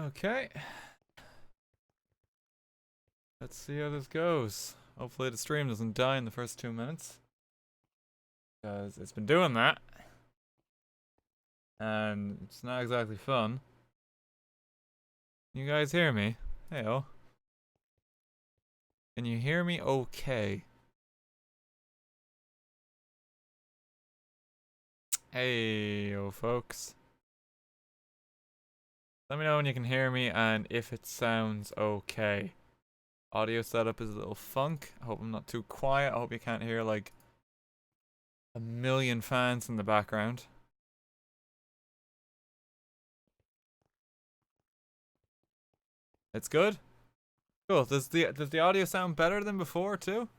Okay. Let's see how this goes. Hopefully the stream doesn't die in the first 2 minutes. Because it's been doing that. And it's not exactly fun. You guys hear me? Heyo. Can you hear me okay? Hey, folks. Let me know when you can hear me and if it sounds okay. Audio setup is a little funk. I hope I'm not too quiet. I hope you can't hear like a million fans in the background. It's good? Cool. Does the audio sound better than before too?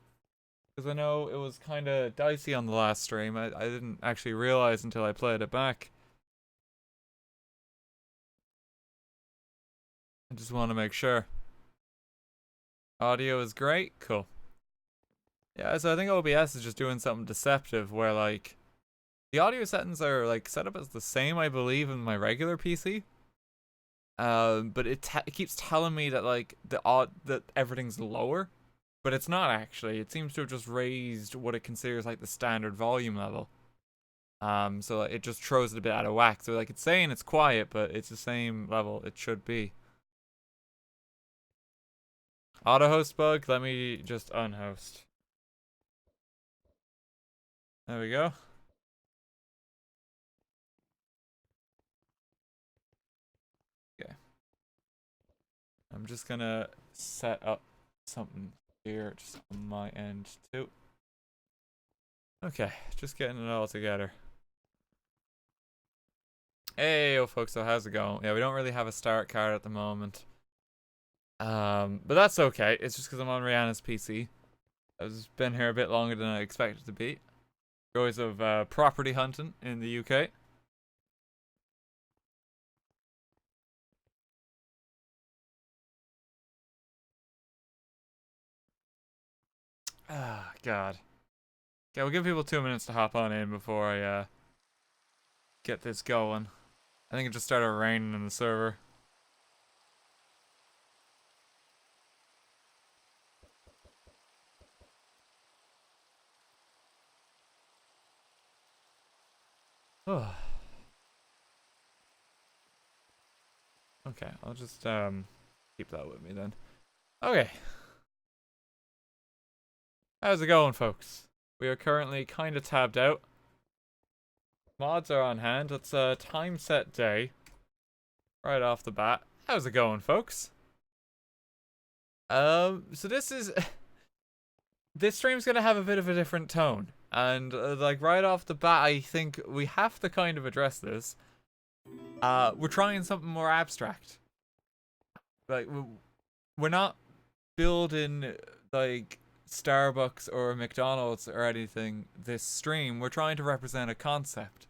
Because I know it was kind of dicey on the last stream. I didn't actually realize until I played it back. I just want to make sure. Audio is great? Cool. Yeah, so I think OBS is just doing something deceptive where like the audio settings are like set up as the same, I believe, in my regular PC. But it keeps telling me that like that everything's lower, but it's not actually. It seems to have just raised what it considers like the standard volume level. So like, it just throws it a bit out of whack. So like it's saying it's quiet, but it's the same level it should be. Auto host bug. Let me just unhost. There we go. Okay. I'm just gonna set up something here just on my end too. Okay, just getting it all together. Hey, folks, so how's it going? Yeah, we don't really have a start card at the moment. But that's okay. It's just because I'm on Rihanna's PC. I've been here a bit longer than I expected to be. Joys of property hunting in the UK. Ah, God. Okay, we'll give people 2 minutes to hop on in before I get this going. I think it just started raining in the server. Oh. Okay, I'll just keep that with me then. Okay. How's it going, folks? We are currently kind of tabbed out. Mods are on hand. It's a time set day. Right off the bat. How's it going, folks? So this is this stream's gonna have a bit of a different tone, and like right off the bat, I think we have to kind of address this. We're trying something more abstract. Like we're not building like Starbucks or McDonald's or anything this stream. We're trying to represent a concept.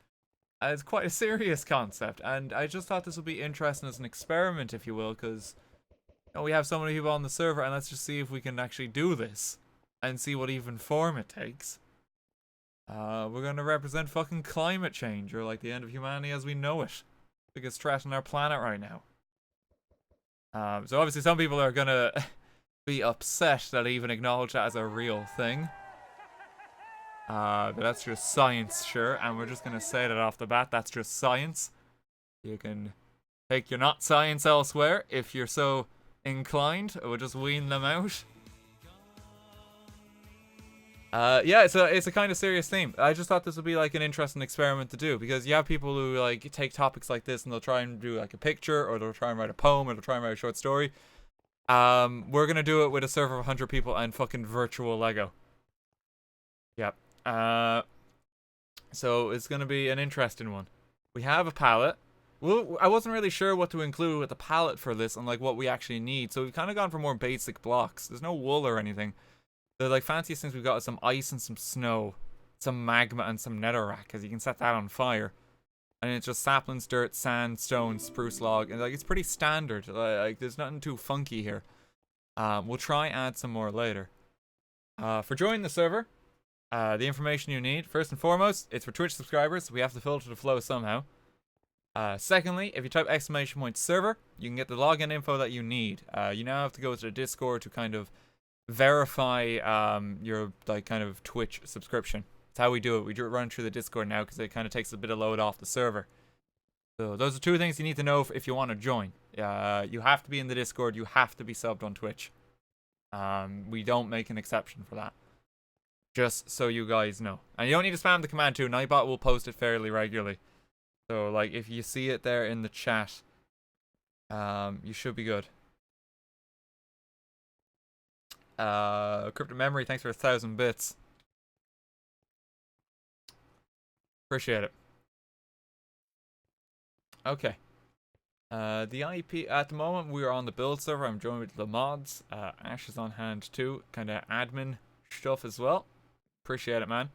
It's quite a serious concept, and I just thought this would be interesting as an experiment, if you will, because we have so many people on the server, and let's just see if we can actually do this and see what even form it takes. We're gonna represent fucking climate change, or like the end of humanity as we know it. Biggest threat on our planet right now. So obviously some people are gonna be upset that I even acknowledge that as a real thing. But that's just science, sure, and we're just gonna say that off the bat, that's just science. You can take your not science elsewhere if you're so inclined. We'll just wean them out. Yeah, it's a kind of serious theme. I just thought this would be like an interesting experiment to do, because you have people who like take topics like this and they'll try and do like a picture, or they'll try and write a poem, or they'll try and write a short story. We're gonna do it with a server of 100 people and fucking virtual Lego. Yep. So it's gonna be an interesting one. We have a palette. Well, I wasn't really sure what to include with the palette for this and like what we actually need, so we've kind of gone for more basic blocks. There's no wool or anything. The like fanciest things we've got is some ice and some snow, some magma and some netherrack, because you can set that on fire. And it's just saplings, dirt, sand, stone, spruce log, and like it's pretty standard. Like there's nothing too funky here. We'll try add some more later. For joining the server, the information you need, first and foremost, it's for Twitch subscribers. So we have to filter the flow somehow. Secondly, if you type !server, you can get the login info that you need. You now have to go to the Discord to kind of verify your like kind of Twitch subscription. That's how we do it. We run through the Discord now because it kind of takes a bit of load off the server. So those are 2 things you need to know if you want to join. You have to be in the Discord. You have to be subbed on Twitch. We don't make an exception for that. Just so you guys know. And you don't need to spam the command too. Nightbot will post it fairly regularly. So, like, if you see it there in the chat, you should be good. Crypto Memory, thanks for 1,000 bits. Appreciate it. Okay. The IP, at the moment, we are on the build server. I'm joined with the mods. Ash is on hand too. Kind of admin stuff as well. Appreciate it, man.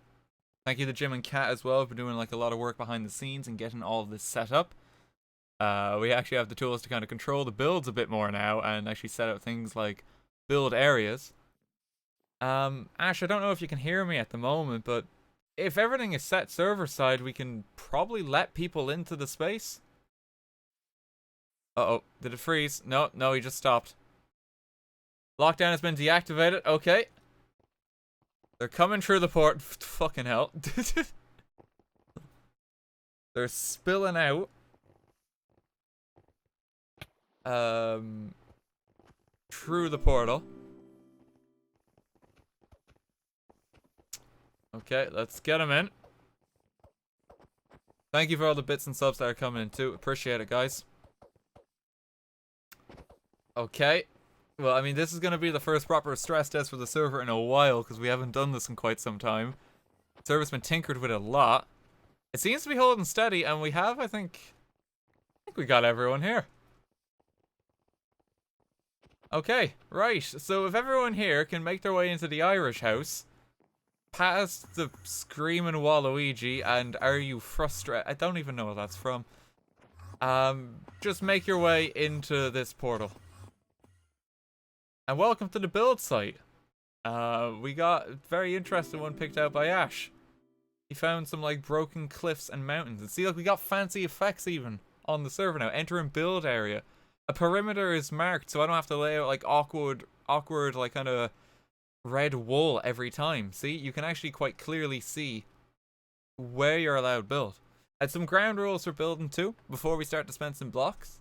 Thank you to Jim and Kat as well for doing like a lot of work behind the scenes and getting all of this set up. We actually have the tools to kind of control the builds a bit more now and actually set out things like build areas. Ash, I don't know if you can hear me at the moment, but if everything is set server side, we can probably let people into the space. Uh-oh, did it freeze? No, he just stopped. Lockdown has been deactivated. Okay. They're coming through the port. Fucking hell. They're spilling out. Through the portal. Okay, let's get them in. Thank you for all the bits and subs that are coming in too. Appreciate it, guys. Okay. Well, I mean, this is going to be the first proper stress test for the server in a while, because we haven't done this in quite some time. The server's been tinkered with a lot. It seems to be holding steady, and we have, I think we got everyone here. Okay, right. So if everyone here can make their way into the Irish house, past the Screaming Waluigi, and Are You Frustrated? I don't even know what that's from. Just make your way into this portal. And welcome to the build site. We got a very interesting one picked out by Ash. He found some like broken cliffs and mountains. And see, like, we got fancy effects even on the server now. Enter in build area. A perimeter is marked, so I don't have to lay out like awkward like kind of red wool every time. See, you can actually quite clearly see where you're allowed build. And some ground rules for building too before we start dispensing blocks.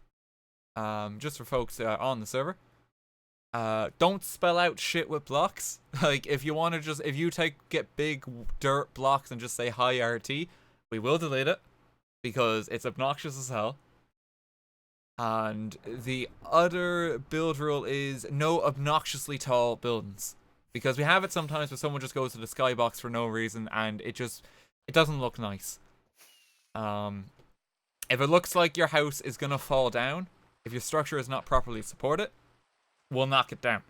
Just for folks on the server. Don't spell out shit with blocks. Like, if you want to if you get big dirt blocks and just say hi RT, we will delete it because it's obnoxious as hell. And the other build rule is no obnoxiously tall buildings, because we have it sometimes where someone just goes to the skybox for no reason and it doesn't look nice. If it looks like your house is gonna fall down, if your structure is not properly supported, we'll knock it down.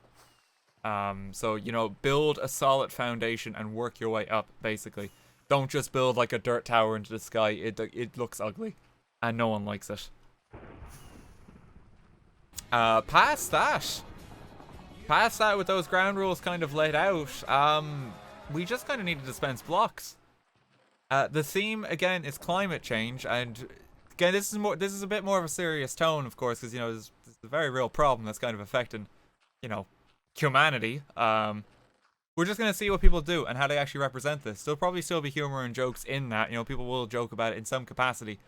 So, you know, build a solid foundation and work your way up, basically. Don't just build like a dirt tower into the sky. It looks ugly, and no one likes it. Past that with those ground rules kind of laid out, we just kind of need to dispense blocks. The theme, again, is climate change, and again, this is a bit more of a serious tone, of course, because, you know, this is a very real problem that's kind of affecting, you know, humanity. We're just gonna see what people do and how they actually represent this. There'll probably still be humor and jokes in that. You know, people will joke about it in some capacity,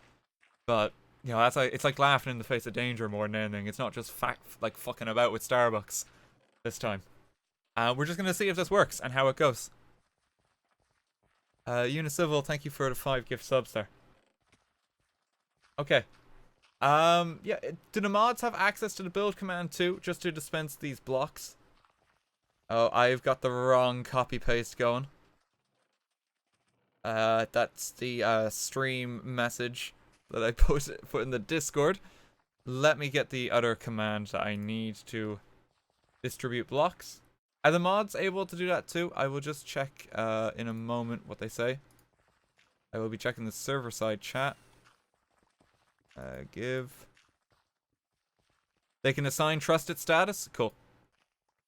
but you know, it's like laughing in the face of danger more than anything. It's not just like fucking about with Starbucks this time. We're just gonna see if this works and how it goes. Unicivil, thank you for the 5 gift subs there. Okay. Yeah, do the mods have access to the build command too, just to dispense these blocks? Oh, I've got the wrong copy paste going. That's the stream message that I put in the Discord. Let me get the other command that I need to distribute blocks. Are the mods able to do that too? I will just check in a moment what they say. I will be checking the server side chat. Give. They can assign trusted status? Cool.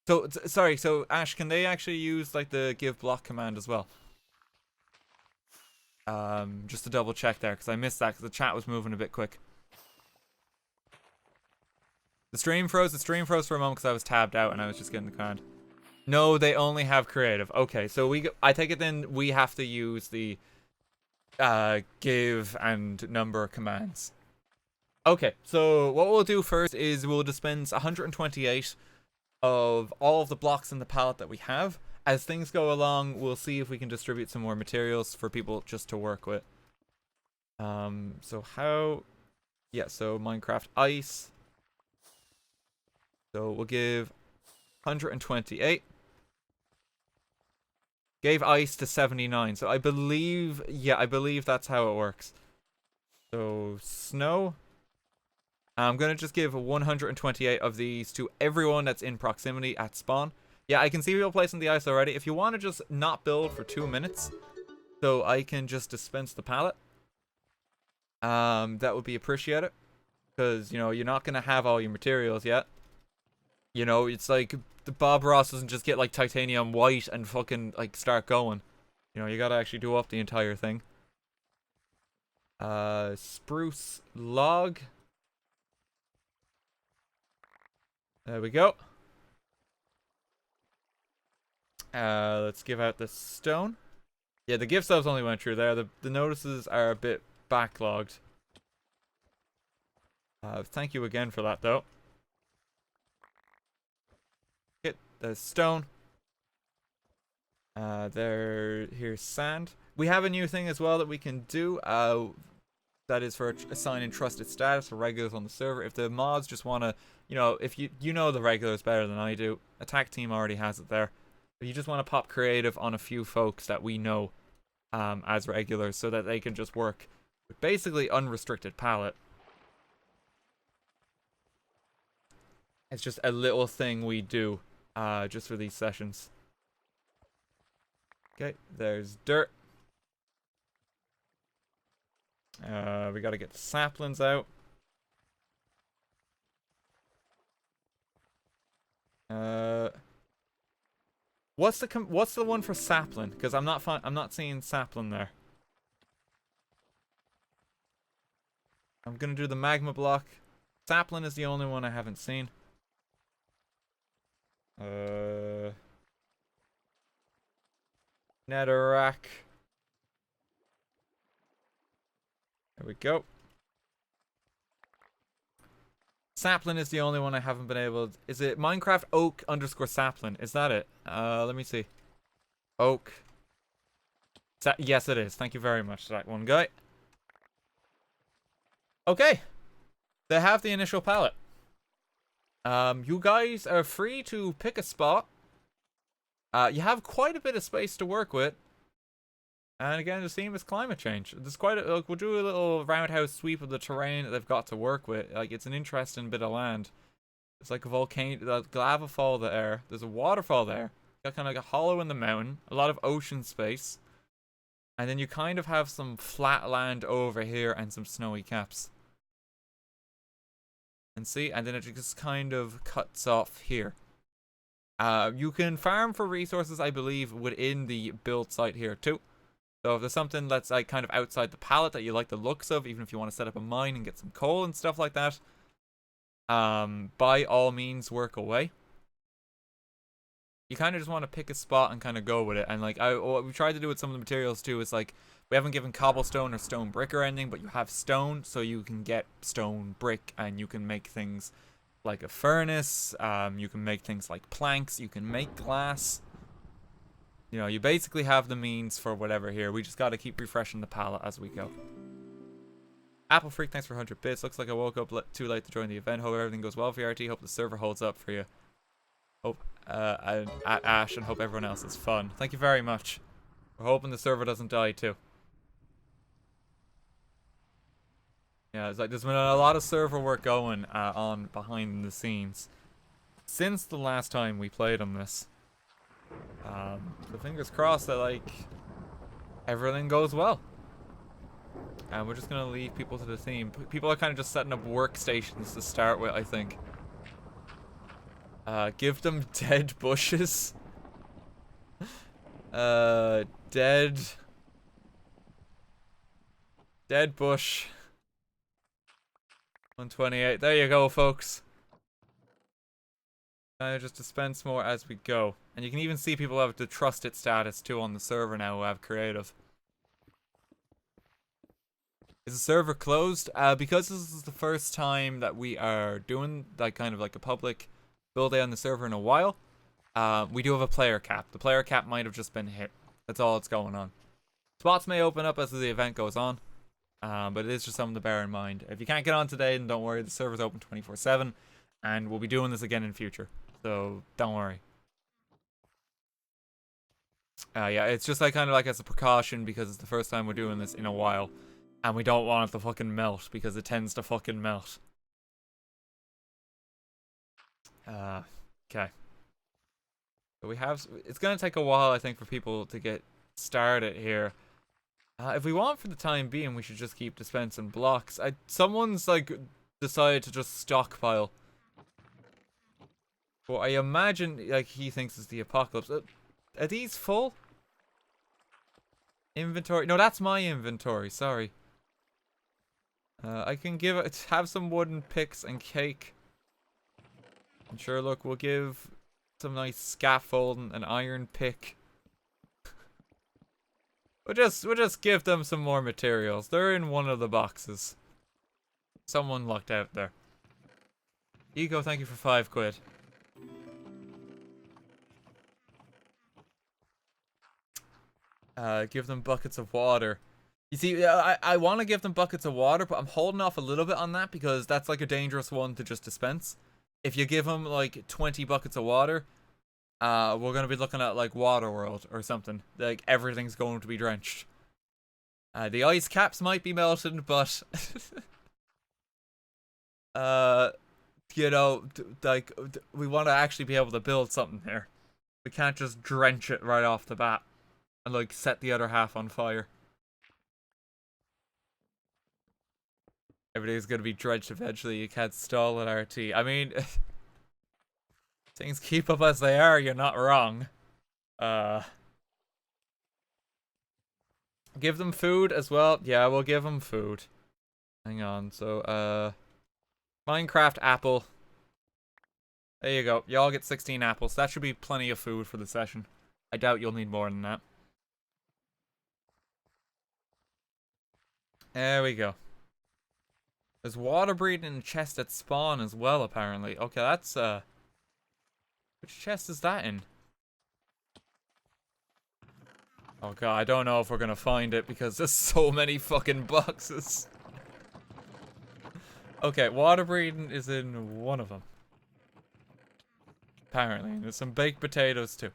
So, sorry, so Ash, can they actually use like the give block command as well? Just to double check there, because I missed that because the chat was moving a bit quick. The stream froze. The stream froze for a moment because I was tabbed out and I was just getting the command. No, they only have creative. Okay, so I take it then we have to use the give and number commands. Okay, so what we'll do first is we'll dispense 128 of all of the blocks in the palette that we have. As things go along, we'll see if we can distribute some more materials for people just to work with. So how... Yeah, so Minecraft Ice. So we'll give 128. Gave Ice to 79. So I believe... Yeah, I believe that's how it works. So, Snow... I'm going to just give 128 of these to everyone that's in proximity at spawn. Yeah, I can see people placing the ice already. If you want to just not build for 2 minutes, so I can just dispense the pallet, that would be appreciated. Because, you know, you're not going to have all your materials yet. You know, it's like the Bob Ross doesn't just get like titanium white and fucking like start going. You know, you got to actually do up the entire thing. Spruce log. There we go. Let's give out the stone. Yeah, the gift subs only went through there. The notices are a bit backlogged. Thank you again for that, though. Get the stone. Here's sand. We have a new thing as well that we can do. That is for assigning trusted status for regulars on the server. If the mods just want to, you know, if you know the regulars better than I do, Attack Team already has it there. If you just want to pop creative on a few folks that we know as regulars so that they can just work with basically unrestricted palette. It's just a little thing we do just for these sessions. Okay, there's dirt. We gotta get the saplings out. What's the one for sapling? Because I'm not seeing sapling there. I'm gonna do the magma block. Sapling is the only one I haven't seen. Netherrack. There we go. Sapling is the only one I haven't been able to... Is it Minecraft Oak _ sapling? Is that it? Let me see. Oak. Yes, it is. Thank you very much to that one guy. Okay. They have the initial palette. You guys are free to pick a spot. You have quite a bit of space to work with. And again, the theme is climate change. There's quite a... Look, we'll do a little roundhouse sweep of the terrain that they've got to work with. Like, it's an interesting bit of land. It's like a volcano... lava fall there. There's a waterfall there. Got kind of like a hollow in the mountain. A lot of ocean space. And then you kind of have some flat land over here and some snowy caps. And see? And then it just kind of cuts off here. You can farm for resources, I believe, within the build site here too. So if there's something that's like kind of outside the palette that you like the looks of, even if you want to set up a mine and get some coal and stuff like that, by all means work away. You kind of just want to pick a spot and kind of go with it. And like what we tried to do with some of the materials too is like we haven't given cobblestone or stone brick or anything, but you have stone, so you can get stone brick and you can make things like a furnace. You can make things like planks. You can make glass. You know, you basically have the means for whatever here. We just got to keep refreshing the palette as we go. Apple Freak, thanks for 100 bits. Looks like I woke up too late to join the event. Hope everything goes well for you, RT. Hope the server holds up for you. Hope at Ash, and hope everyone else is fun. Thank you very much. We're hoping the server doesn't die too. Yeah, it's like there's been a lot of server work going on behind the scenes since the last time we played on this. So fingers crossed that like everything goes well. And we're just gonna leave people to the theme. People are kind of just setting up workstations to start with, I think. Give them dead bushes. Dead bush. 128. There you go, folks. Just dispense more as we go. And you can even see people have the trusted status too on the server now who have creative. Is the server closed? Because this is the first time that we are doing like kind of like a public build day on the server in a while, we do have a player cap. The player cap might have just been hit. That's all that's going on. Spots may open up as the event goes on, but it is just something to bear in mind. If you can't get on today, then don't worry. The server's open 24/7, and we'll be doing this again in future. So don't worry. Yeah, it's just like kind of like as a precaution because it's the first time we're doing this in a while. And we don't want it to fucking melt because it tends to fucking melt. Okay. So we have... It's going to take a while, I think, for people to get started here. If we want for the time being, we should just keep dispensing blocks. Someone's, like, decided to just stockpile. Well, I imagine, like, he thinks it's the apocalypse. Are these full? Inventory? No, that's my inventory. Sorry. I can have some wooden picks and cake. And sure, look, we'll give some nice scaffolding, an iron pick. We'll just give them some more materials. They're in one of the boxes. Someone lucked out there. Ego, thank you for 5 quid. Give them buckets of water. You see, I want to give them buckets of water, but I'm holding off a little bit on that because that's like a dangerous one to just dispense. If you give them like 20 buckets of water, we're going to be looking at like Waterworld or something. Like everything's going to be drenched. The ice caps might be melted, but you know, like we want to actually be able to build something here. We can't just drench it right off the bat and like set the other half on fire. Everything's gonna be drenched eventually. You can't stall at RT. I mean, things keep up as they are. You're not wrong. Give them food as well. Yeah, we'll give them food. Hang on. So, Minecraft apple. There you go. Y'all get 16 apples. That should be plenty of food for the session. I doubt you'll need more than that. There we go. There's water breeding in a chest at spawn as well, apparently. Okay, that's, which chest is that in? Oh god, I don't know if we're gonna find it because there's so many fucking boxes. Okay, water breeding is in one of them. Apparently, and there's some baked potatoes too.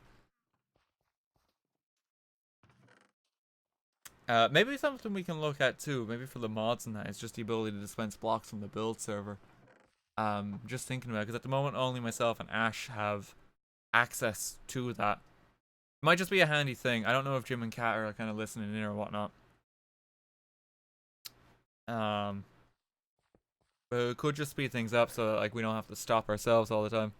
Maybe something we can look at too, maybe for the mods and that, is just the ability to dispense blocks from the build server. Just thinking about it, because at the moment only myself and Ash have access to that. It might just be a handy thing. I don't know if Jim and Kat are kind of listening in or whatnot. But it could just speed things up so that, like, we don't have to stop ourselves all the time.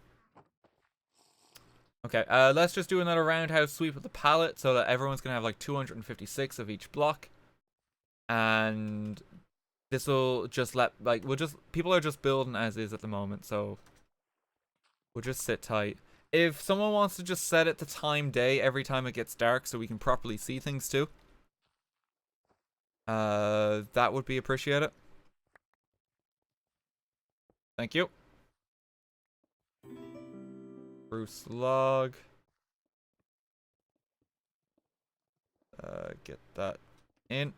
Okay, let's just do another roundhouse sweep of the pallet so that everyone's gonna have like 256 of each block. And this will just people are just building as is at the moment, so we'll just sit tight. If someone wants to just set it to time day every time it gets dark so we can properly see things too, that would be appreciated. Thank you. Bruce log. Get that in.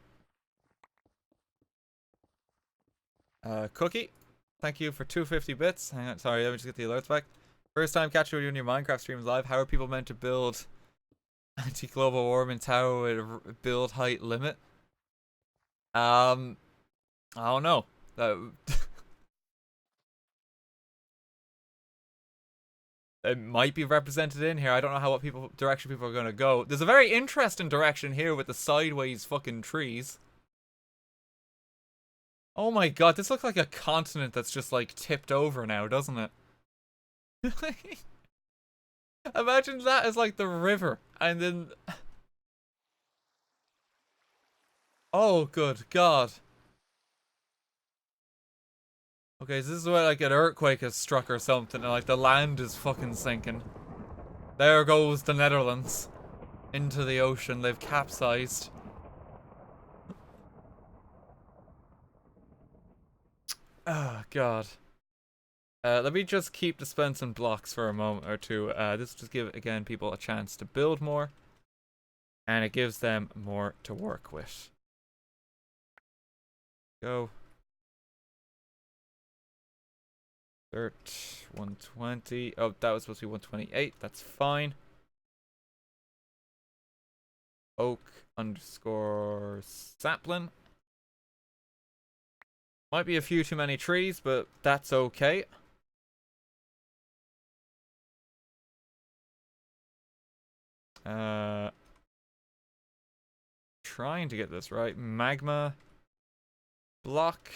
Cookie. Thank you for 250 bits. Hang on, sorry, let me just get the alerts back. First time catching you in your Minecraft streams live. How are people meant to build anti-global warming tower with a build height limit? I don't know. It might be represented in here. I don't know what direction people are going to go. There's a very interesting direction here with the sideways fucking trees. Oh my god, this looks like a continent that's just like tipped over now, doesn't it? Imagine that as like the river and then... Oh good god. Okay, so this is where like an earthquake has struck or something, and like the land is fucking sinking. There goes the Netherlands into the ocean. They've capsized. Oh god. Let me just keep dispensing blocks for a moment or two. This will just give again people a chance to build more, and it gives them more to work with. Go. 120. Oh, that was supposed to be 128. That's fine. Oak underscore sapling. Might be a few too many trees, but that's okay. Trying to get this right. Magma block.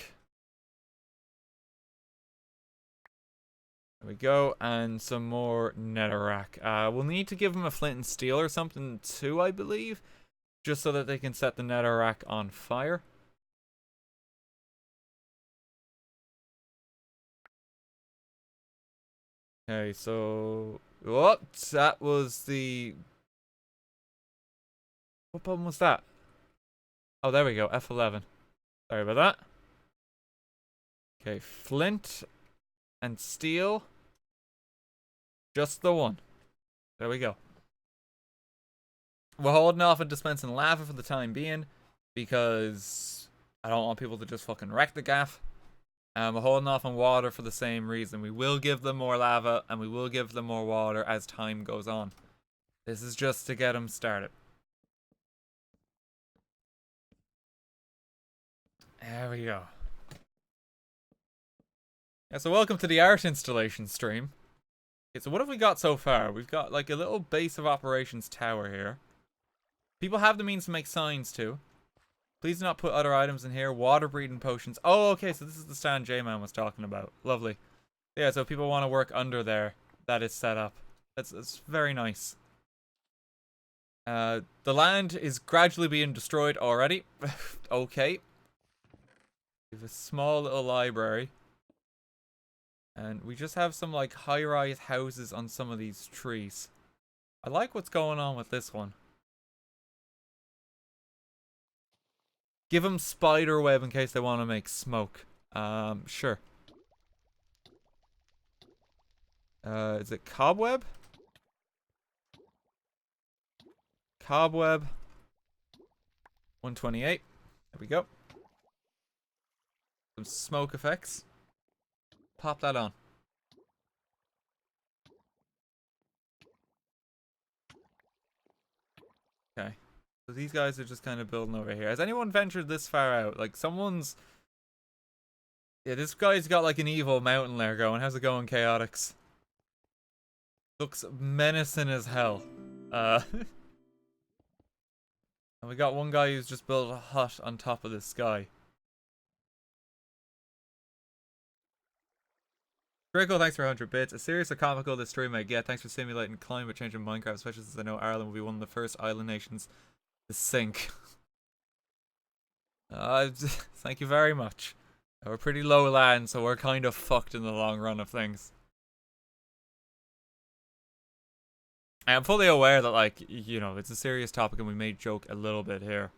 There we go, and some more netherrack. We'll need to give them a flint and steel or something too, I believe, just so that they can set the netherrack on fire. Okay, so what? That was the... What button was that? Oh, there we go, F11. Sorry about that. Okay, flint and steel. Just the one. There we go. We're holding off on dispensing lava for the time being because I don't want people to just fucking wreck the gaff. We're holding off on water for the same reason. We will give them more lava and we will give them more water as time goes on. This is just to get them started. There we go. Yeah, so welcome to the art installation stream. Okay, so what have we got so far? We've got like a little base of operations tower here. People have the means to make signs too. Please do not put other items in here. Water breathing potions. Oh, okay, so this is the stand J-Man was talking about. Lovely. Yeah, so if people want to work under there, that is set up. That's very nice. The land is gradually being destroyed already. Okay. We have a small little library. And we just have some like high-rise houses on some of these trees. I like what's going on with this one. Give them spider web in case they want to make smoke. Sure. Is it cobweb? Cobweb. 128. There we go. Some smoke effects. Pop that on. Okay. So these guys are just kind of building over here. Has anyone ventured this far out? Like someone's... Yeah, this guy's got like an evil mountain lair going. How's it going, Chaotix? Looks menacing as hell. And we got one guy who's just built a hut on top of this guy. Draco, thanks for 100 bits. A serious or comical this stream I get. Thanks for simulating climate change in Minecraft, especially since I know Ireland will be one of the first island nations to sink. Thank you very much. We're pretty low land, so we're kind of fucked in the long run of things. I am fully aware that, like, you know, it's a serious topic and we may joke a little bit here.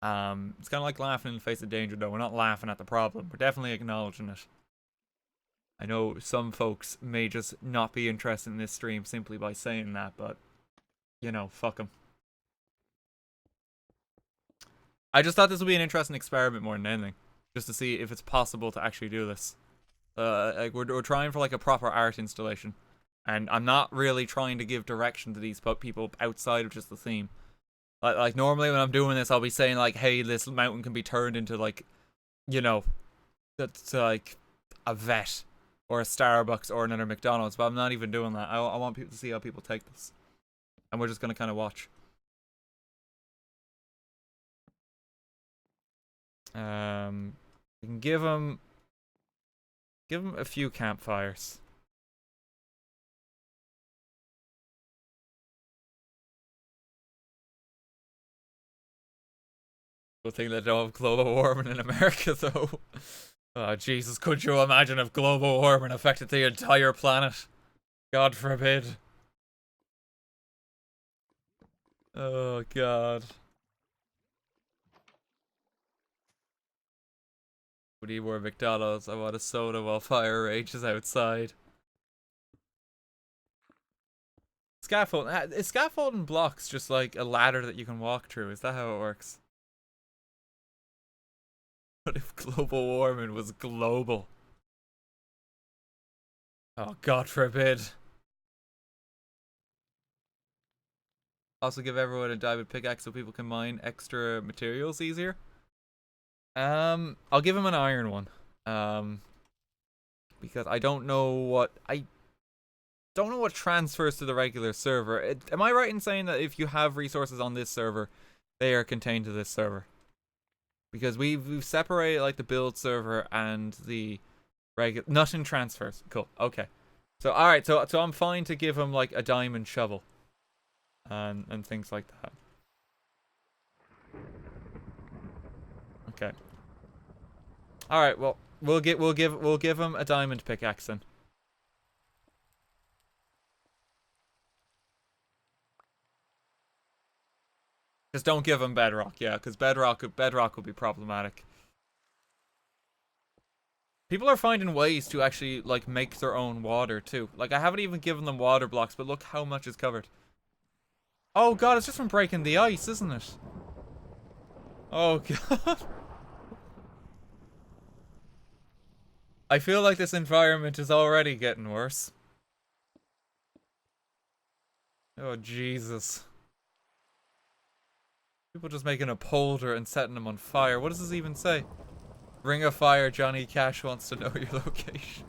It's kind of like laughing in the face of danger, though. We're not laughing at the problem. We're definitely acknowledging it. I know some folks may just not be interested in this stream simply by saying that, but, you know, fuck them. I just thought this would be an interesting experiment more than anything. Just to see if it's possible to actually do this. Like we're trying for like a proper art installation. And I'm not really trying to give direction to these people outside of just the theme. Like normally when I'm doing this, I'll be saying like, hey, this mountain can be turned into like, you know, that's like a vet. Or a Starbucks or another McDonald's, but I'm not even doing that. I want people to see how people take this. And we're just going to kind of watch. We can give them a few campfires. Good thing they don't have global warming in America, though. Oh, Jesus, could you imagine if global warming affected the entire planet? God forbid. Oh, God. We need more McDonald's. I want a soda while fire rages outside. Scaffold. Is scaffolding blocks just like a ladder that you can walk through? Is that how it works? What if global warming was global? Oh, God forbid. Also give everyone a diamond pickaxe so people can mine extra materials easier. I'll give him an iron one. Because I don't know what transfers to the regular server. Am I right in saying that if you have resources on this server, they are contained to this server? Because we've separated like the build server and the regular. Nothing transfers. Cool. Okay. So all right. So I'm fine to give him like a diamond shovel, and things like that. Okay. All right. Well, we'll give him a diamond pickaxe then. Just don't give him bedrock, yeah, because bedrock would be problematic. People are finding ways to actually like make their own water too. Like I haven't even given them water blocks, but look how much is covered. Oh God, it's just from breaking the ice, isn't it? Oh God. I feel like this environment is already getting worse. Oh Jesus. People just making a polder and setting them on fire. What does this even say? Ring of Fire, Johnny Cash wants to know your location.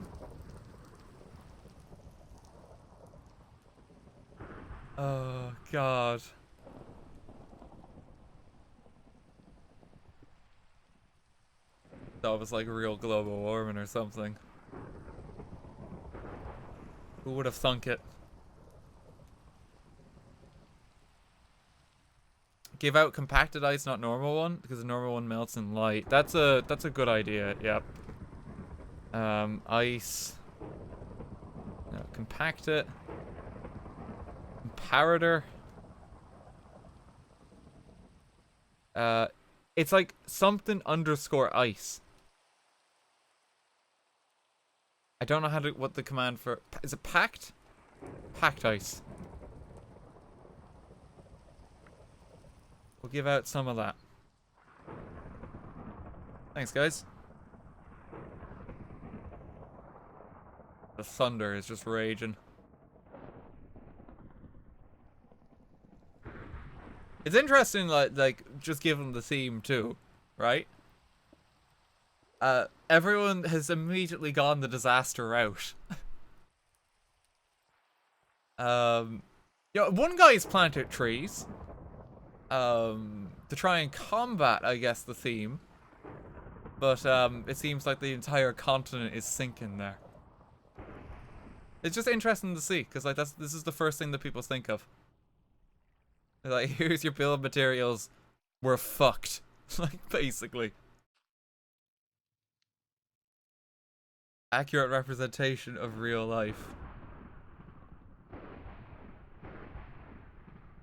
Oh, God. That was like real global warming or something. Who would have thunk it? Give out compacted ice, not normal one, because the normal one melts in light. That's a good idea. Yep. Ice. No, compact it. Comparator. It's like something underscore ice. I don't know how to what the command for is it packed? Packed ice. We'll give out some of that. Thanks, guys. The thunder is just raging. It's interesting, like just given the theme too, right? Everyone has immediately gone the disaster route. One guy's planted trees. To try and combat, I guess, the theme. But it seems like the entire continent is sinking there. It's just interesting to see, because like this is the first thing that people think of. They're like, here's your bill of materials. We're fucked. Like, basically. Accurate representation of real life.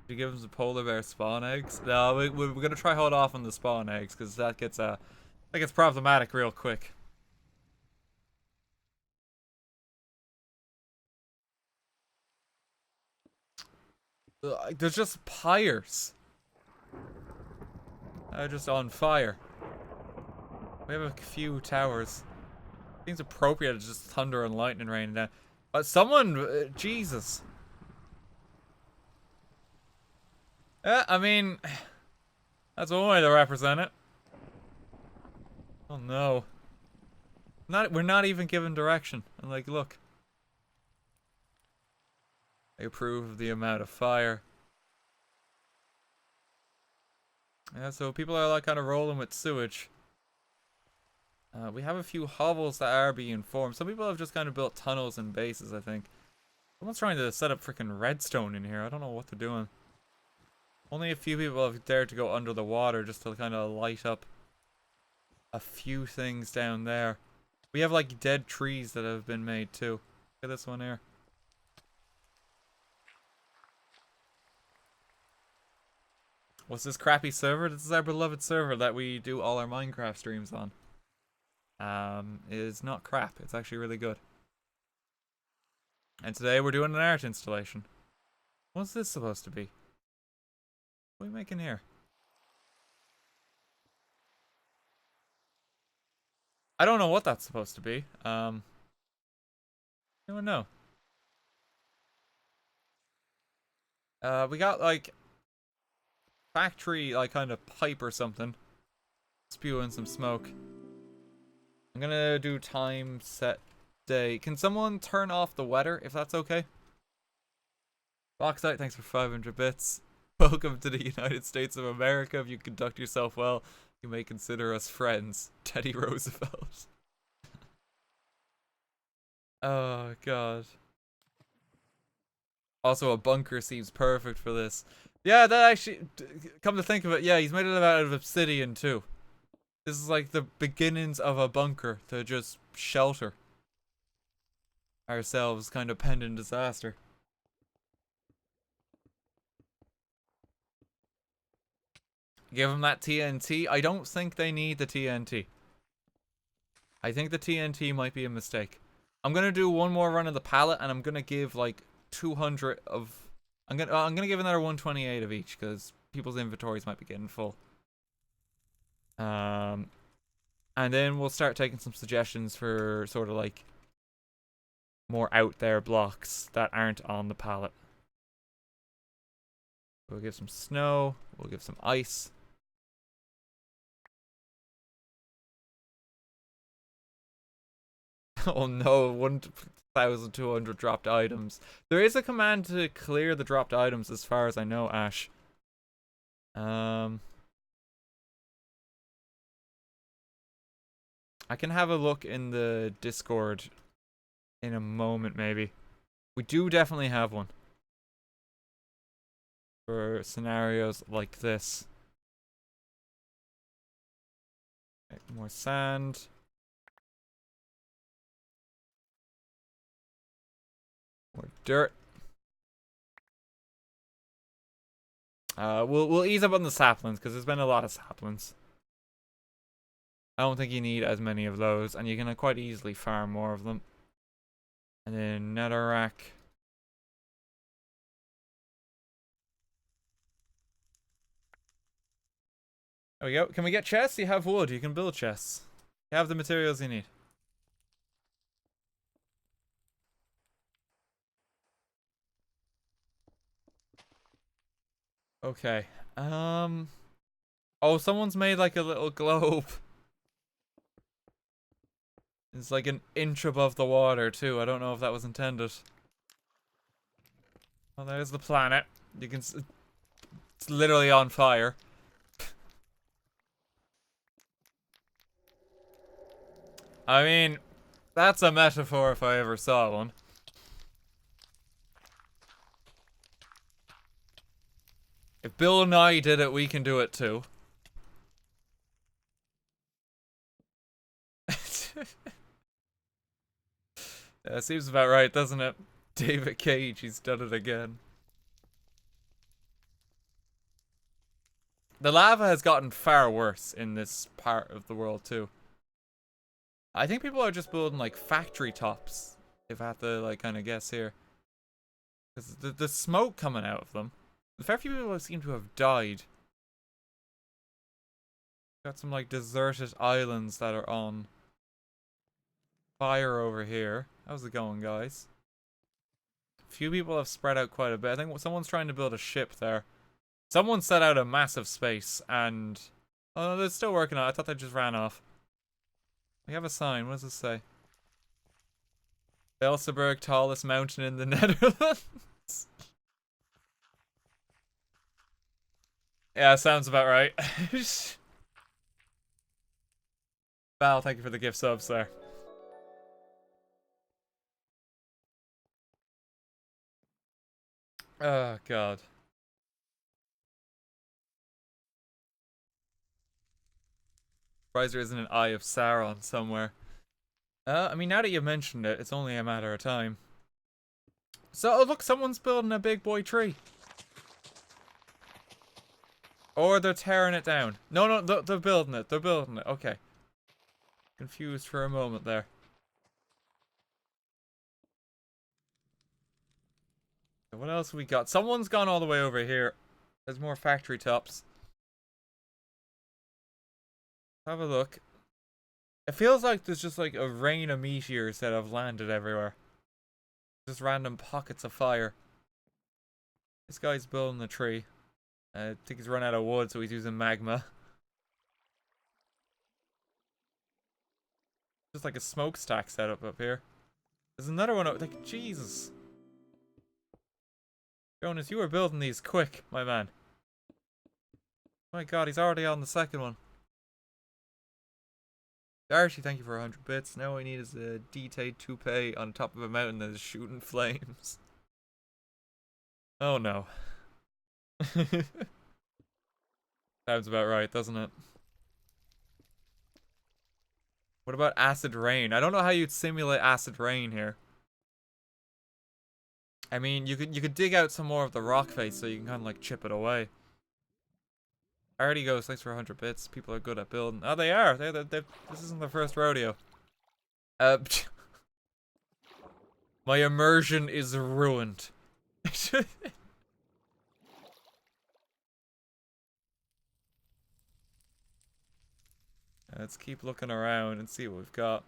Did you give him some polar bear spawn eggs? No, we're gonna try hold off on the spawn eggs, because that gets problematic real quick. There's just pyres. They're just on fire. We have a few towers. Seems appropriate to just thunder and lightning raining down. But someone, Jesus. Yeah, I mean, that's one way to represent it. Oh no. We're not even given direction. I'm like, look. I approve of the amount of fire. Yeah, so people are like kind of rolling with sewage. We have a few hovels that are being formed. Some people have just kind of built tunnels and bases, I think. Someone's trying to set up freaking redstone in here. I don't know what they're doing. Only a few people have dared to go under the water just to kind of light up a few things down there. We have like dead trees that have been made too. Look at this one here. What's this crappy server? This is our beloved server that we do all our Minecraft streams on. It is not crap. It's actually really good. And today we're doing an art installation. What's this supposed to be? What are we making here? I don't know what that's supposed to be. Anyone know? We got like factory like kind of pipe or something spewing some smoke. I'm gonna do time set day. Can someone turn off the weather if that's okay? Bauxite, thanks for 500 bits. Welcome to the United States of America. If you conduct yourself well, you may consider us friends. Teddy Roosevelt. Oh god. Also, a bunker seems perfect for this. Yeah, that actually, come to think of it, yeah, he's made it out of obsidian too. This is like the beginnings of a bunker to just shelter ourselves, kind of pending disaster. Give them that TNT. I don't think they need the TNT. I think the TNT might be a mistake. I'm gonna do one more run of the pallet, and I'm gonna give like 200 of. I'm gonna give another 128 of each because people's inventories might be getting full. And then we'll start taking some suggestions for sort of like more out there blocks that aren't on the pallet. We'll give some snow. We'll give some ice. Oh no, 1,200 dropped items. There is a command to clear the dropped items as far as I know, Ash. I can have a look in the Discord in a moment, maybe. We do definitely have one. For scenarios like this. Okay, more sand. More dirt. We'll ease up on the saplings because there's been a lot of saplings. I don't think you need as many of those, and you can quite easily farm more of them. And then netherrack. There we go. Can we get chests? You have wood. You can build chests. You have the materials you need. Okay. Oh, someone's made like a little globe. It's like an inch above the water too. I don't know if that was intended. Oh, there's the planet. You can. It's literally on fire. I mean, that's a metaphor if I ever saw one. If Bill Nye did it, we can do it too. Yeah, seems about right, doesn't it? David Cage, he's done it again. The lava has gotten far worse in this part of the world too. I think people are just building like factory tops, if I have to like kind of guess here. Because the smoke coming out of them. A fair few people seem to have died. Got some like deserted islands that are on fire over here. How's it going, guys? A few people have spread out quite a bit. I think someone's trying to build a ship there. Someone set out a massive space and... Oh, no, they're still working on it. I thought they just ran off. We have a sign. What does this say? Belseberg, tallest mountain in the Netherlands. Yeah, sounds about right. Val, thank you for the gift subs there. Oh, God. Surprised there isn't an Eye of Sauron somewhere. I mean, now that you mentioned it, it's only a matter of time. So, oh, look, someone's building a big boy tree. Or they're tearing it down. No, no, they're building it. They're building it. Okay. Confused for a moment there. What else we got? Someone's gone all the way over here. There's more factory tops. Have a look. It feels like there's just like a rain of meteors that have landed everywhere. Just random pockets of fire. This guy's building a tree. I think he's run out of wood, so he's using magma. Just like a smokestack setup up here. There's another one up, like, Jesus. Jonas, you were building these quick, my man. My god, he's already on the second one. Darcy, thank you for 100 bits. Now all I need is a D-Tay toupee on top of a mountain that is shooting flames. Oh no. Sounds about right, doesn't it? What about acid rain? I don't know how you'd simulate acid rain here. I mean, you could dig out some more of the rock face so you can kind of like chip it away. Already goes, thanks for 100 bits. People are good at building. Oh, they are. This isn't their first rodeo. My immersion is ruined. Let's keep looking around and see what we've got.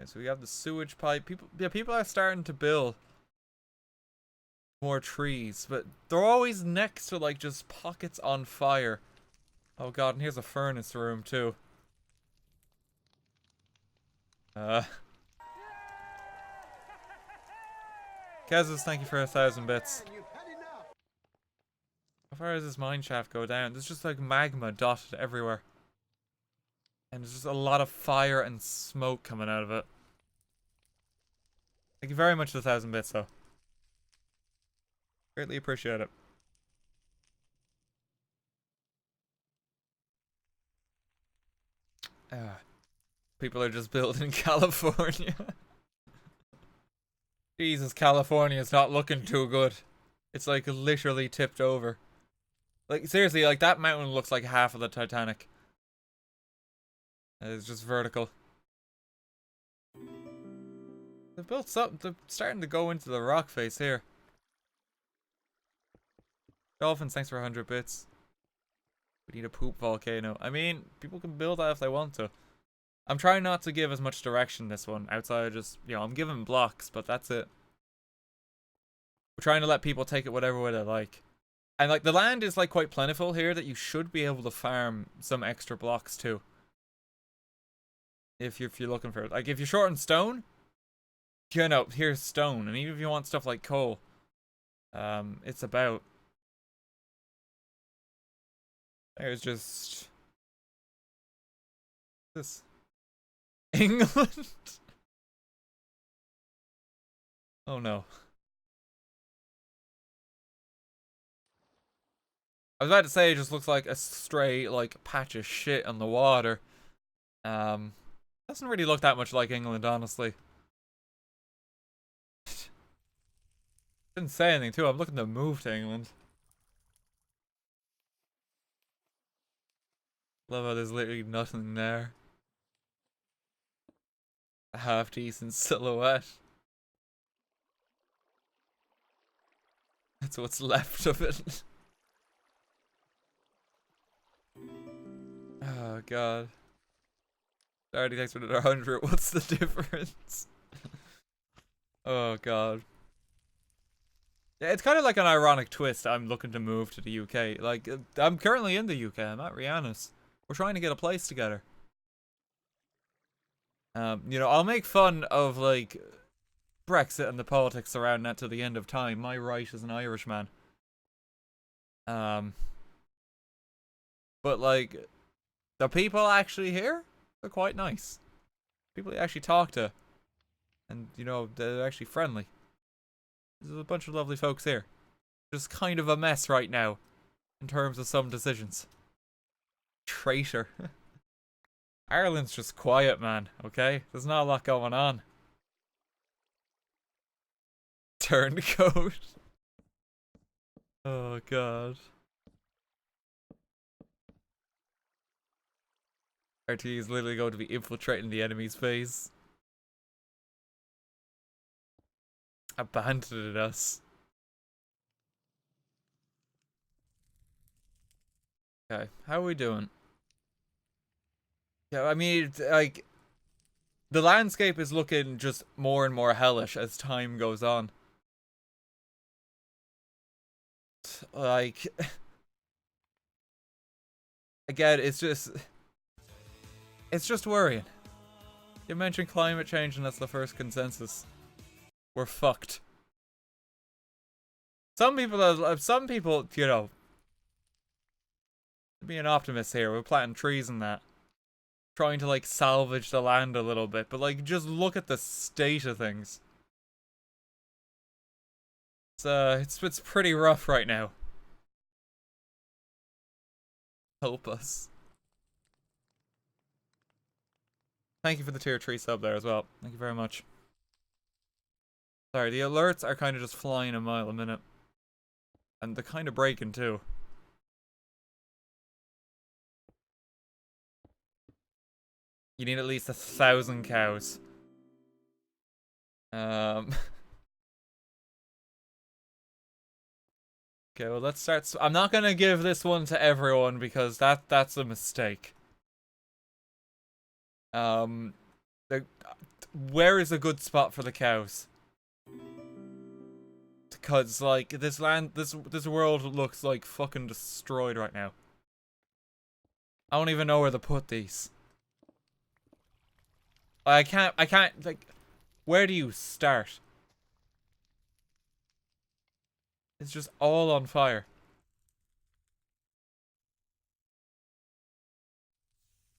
Okay, so we have the sewage pipe. People are starting to build more trees, but they're always next to like just pockets on fire. Oh god, and here's a furnace room too. Kezos, thank you for 1,000 bits. How far does this mine shaft go down? There's just like magma dotted everywhere. And there's just a lot of fire and smoke coming out of it. Thank you very much for the 1,000 bits though. Greatly appreciate it. People are just building in California. Jesus, California's not looking too good. It's like literally tipped over. Like seriously, like that mountain looks like half of the Titanic. It's just vertical. They built something. They're starting to go into the rock face here. Dolphins, thanks for 100 bits. We need a poop volcano. I mean, people can build that if they want to. I'm trying not to give as much direction this one, outside of just, you know, I'm giving blocks, but that's it. We're trying to let people take it whatever way they like. And like, the land is like quite plentiful here that you should be able to farm some extra blocks too. If you're looking for it. Like, if you're short on stone, you know, here's stone. And even if you want stuff like coal, it's about... There's just... This... England? Oh no. I was about to say it just looks like a stray, like, patch of shit on the water. Doesn't really look that much like England, honestly. Didn't say anything too, I'm looking to move to England. Love how there's literally nothing there. A half decent silhouette. That's what's left of it. Oh god. Already thanks for another 100. What's the difference? Oh god. Yeah, it's kind of like an ironic twist. I'm looking to move to the UK. Like, I'm currently in the UK. I'm at Rihanna's. We're trying to get a place together. You know, I'll make fun of, like, Brexit and the politics around that till the end of time. My right as an Irishman. But, like, the people actually here are quite nice. People you actually talk to. And, you know, they're actually friendly. There's a bunch of lovely folks here. Just kind of a mess right now. In terms of some decisions. Traitor. Ireland's just quiet, man, okay? There's not a lot going on. Turncoat. Oh, God. RT is literally going to be infiltrating the enemy's base. Abandoned us. Okay, how are we doing? Yeah, I mean, like, the landscape is looking just more and more hellish as time goes on. Like, again, it's just worrying. You mentioned climate change and that's the first consensus. We're fucked. Some people, you know, being optimists here, we're planting trees and that. Trying to, like, salvage the land a little bit, but, like, just look at the state of things. It's pretty rough right now. Help us. Thank you for the tier 3 sub there as well. Thank you very much. Sorry, the alerts are kind of just flying a mile a minute. And they're kind of breaking too. You need at least 1,000 cows. Okay, well let's start. I'm not gonna give this one to everyone because that's a mistake. Where is a good spot for the cows? Because like this world looks like fucking destroyed right now. I don't even know where to put these. I can't like. Where do you start? It's just all on fire.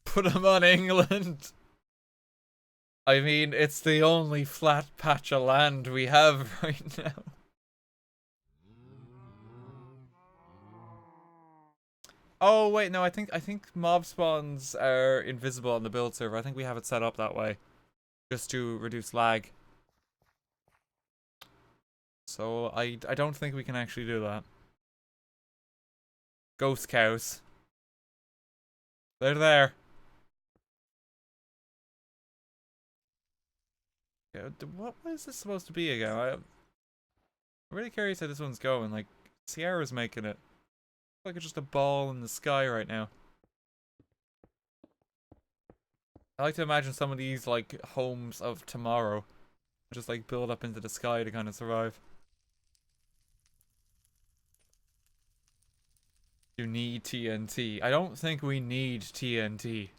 Put them on England. I mean, it's the only flat patch of land we have right now. Oh wait, no, I think mob spawns are invisible on the build server. I think we have it set up that way, just to reduce lag. So I don't think we can actually do that. Ghost cows. They're there. Yeah, what is this supposed to be again? I'm really curious how this one's going. Like, Sierra's making it. Like it's just a ball in the sky right now. I like to imagine some of these like homes of tomorrow just like build up into the sky to kind of survive. You need TNT. I don't think we need TNT.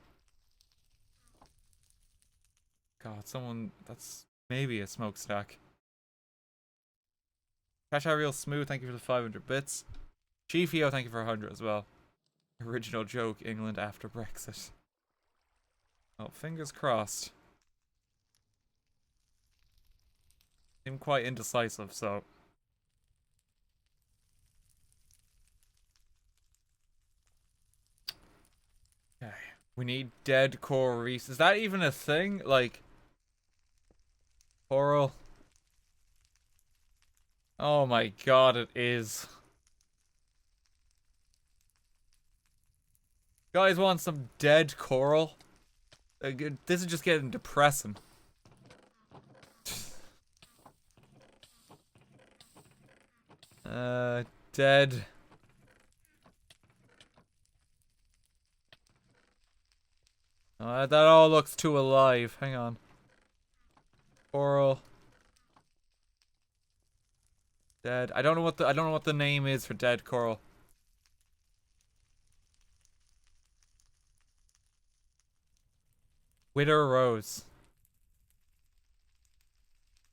God, that's maybe a smokestack. Cash out real smooth, thank you for the 500 bits. Chiefio, thank you for 100 as well. Original joke, England after Brexit. Oh, fingers crossed. I'm quite indecisive, so. Okay. We need dead coral reefs. Is that even a thing? Like, coral? Oh my god, it is. Guys want some dead coral? This is just getting depressing. Dead. That all looks too alive. Hang on. Coral. Dead. I don't know what the name is for dead coral. Wither Rose.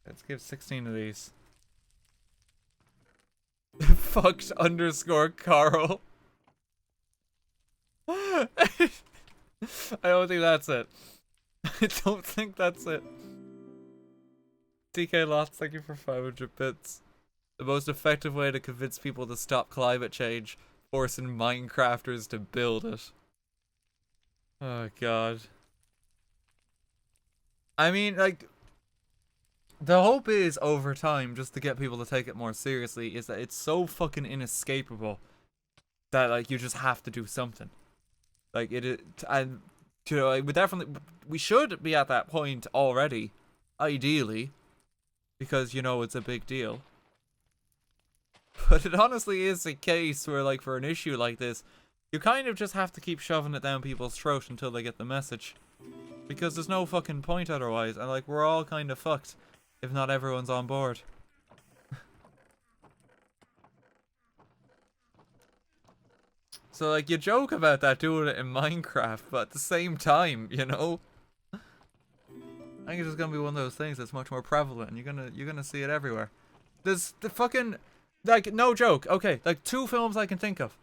Let's give 16 of these. Fucked underscore Carl. I don't think that's it. I don't think that's it. DK Lots, thank you for 500 bits. The most effective way to convince people to stop climate change, forcing Minecrafters to build it. Oh god. I mean, like, the hope is over time, just to get people to take it more seriously, is that it's so fucking inescapable that like you just have to do something. Like and you know, like, we should be at that point already, ideally, because you know it's a big deal. But it honestly is a case where, like, for an issue like this, you kind of just have to keep shoving it down people's throat until they get the message. Because there's no fucking point otherwise, and like, we're all kind of fucked if not everyone's on board. So like, you joke about that doing it in Minecraft, but at the same time, you know, I think it's just gonna be one of those things that's much more prevalent, and you're gonna see it everywhere. There's the fucking, like, no joke, okay, like 2 films I can think of.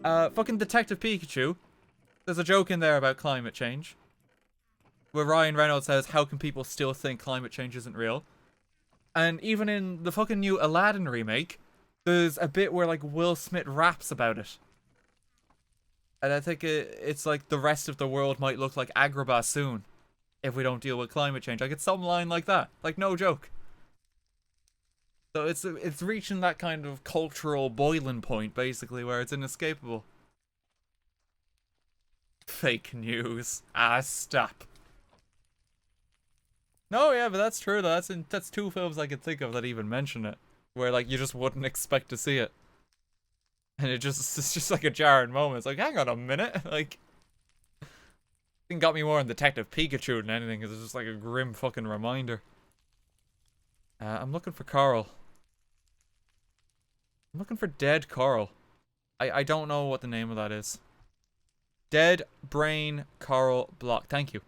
Fucking Detective Pikachu. There's a joke in there about climate change, where Ryan Reynolds says, how can people still think climate change isn't real? And even in the fucking new Aladdin remake, there's a bit where, like, Will Smith raps about it. And I think it's like the rest of the world might look like Agrabah soon if we don't deal with climate change. Like, it's some line like that. Like, no joke. So it's reaching that kind of cultural boiling point, basically, where it's inescapable. Fake news. Ah, stop. No, yeah, but that's true, though. That's 2 films I could think of that even mention it. Where, like, you just wouldn't expect to see it. And it's just like a jarring moment. It's like, hang on a minute. Like, it got me more in Detective Pikachu than anything, because it's just like a grim fucking reminder. I'm looking for Coral. I'm looking for Dead Coral. I don't know what the name of that is. Dead Brain Coral Block. Thank you.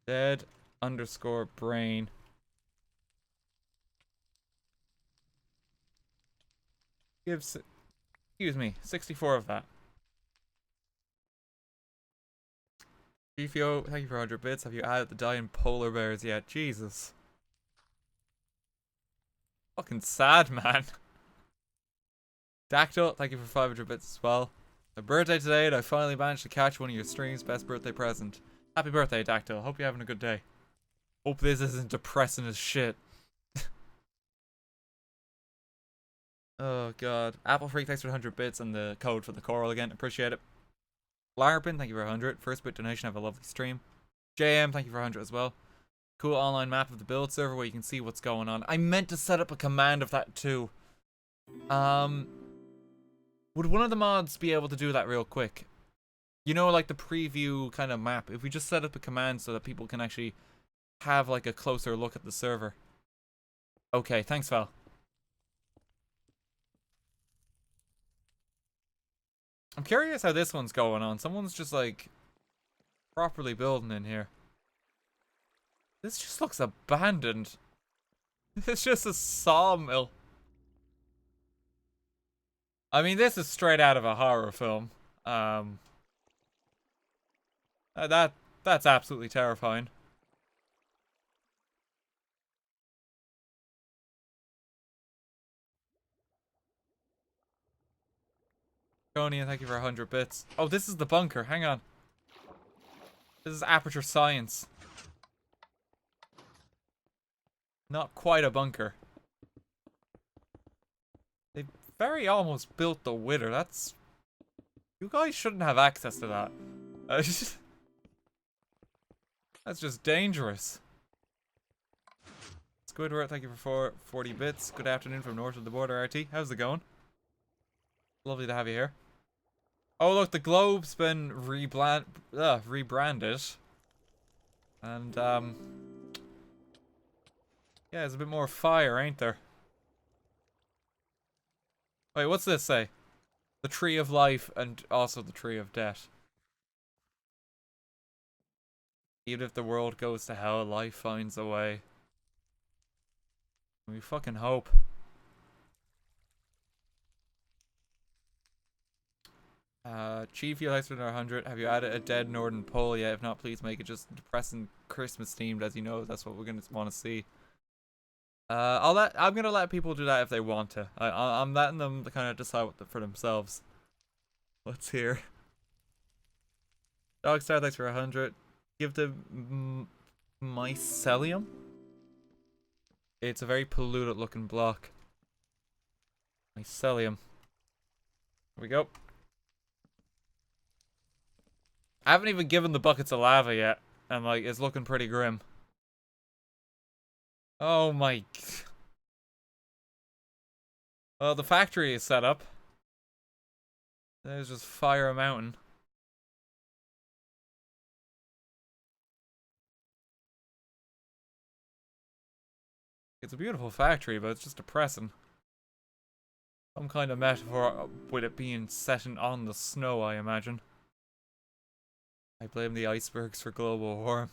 Dead _ brain. Gives, excuse me, 64 of that. GFO, thank you for 100 bits. Have you added the dying polar bears yet? Jesus. Fucking sad, man. Dactyl, thank you for 500 bits as well. My birthday today, and I finally managed to catch one of your streams. Best birthday present. Happy birthday, Dactyl. Hope you're having a good day. Hope this isn't depressing as shit. Oh god. Apple Freak, thanks for 100 bits and the code for the coral again. Appreciate it. Larpin, thank you for 100. First bit donation, have a lovely stream. JM, thank you for 100 as well. Cool online map of the build server where you can see what's going on. I meant to set up a command of that too. Would one of the mods be able to do that real quick? You know, like the preview kind of map. If we just set up a command so that people can actually have like a closer look at the server. Okay, thanks, Val. I'm curious how this one's going on. Someone's just like properly building in here. This just looks abandoned. It's just a sawmill. I mean, this is straight out of a horror film. That's absolutely terrifying. Tony, thank you for 100 bits. Oh, this is the bunker. Hang on. This is Aperture Science. Not quite a bunker. They very almost built the Wither. That's... You guys shouldn't have access to that. That's just dangerous. Squidward, thank you for 40 bits. Good afternoon from north of the border, RT. How's it going? Lovely to have you here. Oh, look, the globe's been rebranded. And, yeah, there's a bit more fire, ain't there? Wait, what's this say? The Tree of Life and also the Tree of Death. Even if the world goes to hell, life finds a way. We fucking hope. Chief, you likes 100. Have you added a dead Northern Pole yet? If not, please make it just depressing Christmas themed, as you know that's what we're gonna want to see. I'm gonna let people do that if they want to. I'm letting them kind of decide for themselves. Let's hear. Dog star, thanks for 100. Give the mycelium. It's a very polluted looking block. Mycelium. Here we go. I haven't even given the buckets of lava yet. And like, it's looking pretty grim. Oh my. Well, the factory is set up. There's just fire a mountain. It's a beautiful factory, but it's just depressing. Some kind of metaphor with it being set on the snow, I imagine. I blame the icebergs for global warming.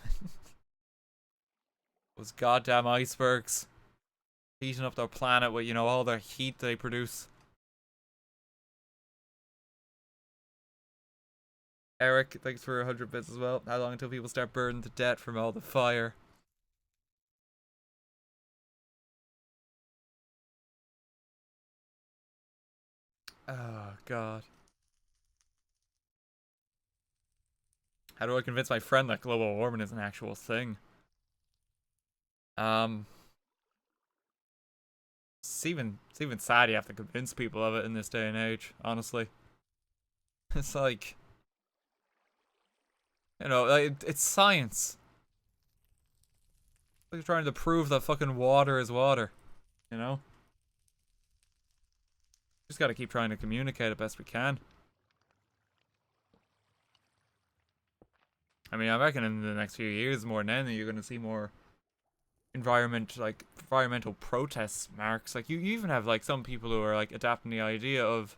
Those goddamn icebergs. Heating up their planet with, you know, all their heat they produce. Eric, thanks for 100 bits as well. How long until people start burning to death from all the fire? Oh, God. How do I convince my friend that global warming is an actual thing? It's even sad you have to convince people of it in this day and age, honestly. It's like, you know, like, it's science. It's like trying to prove that fucking water is water, you know? Just gotta keep trying to communicate it best we can. I mean, I reckon in the next few years, more than anything, you're gonna see more environmental protests, Marks. Like, you even have, like, some people who are, like, adapting the idea of,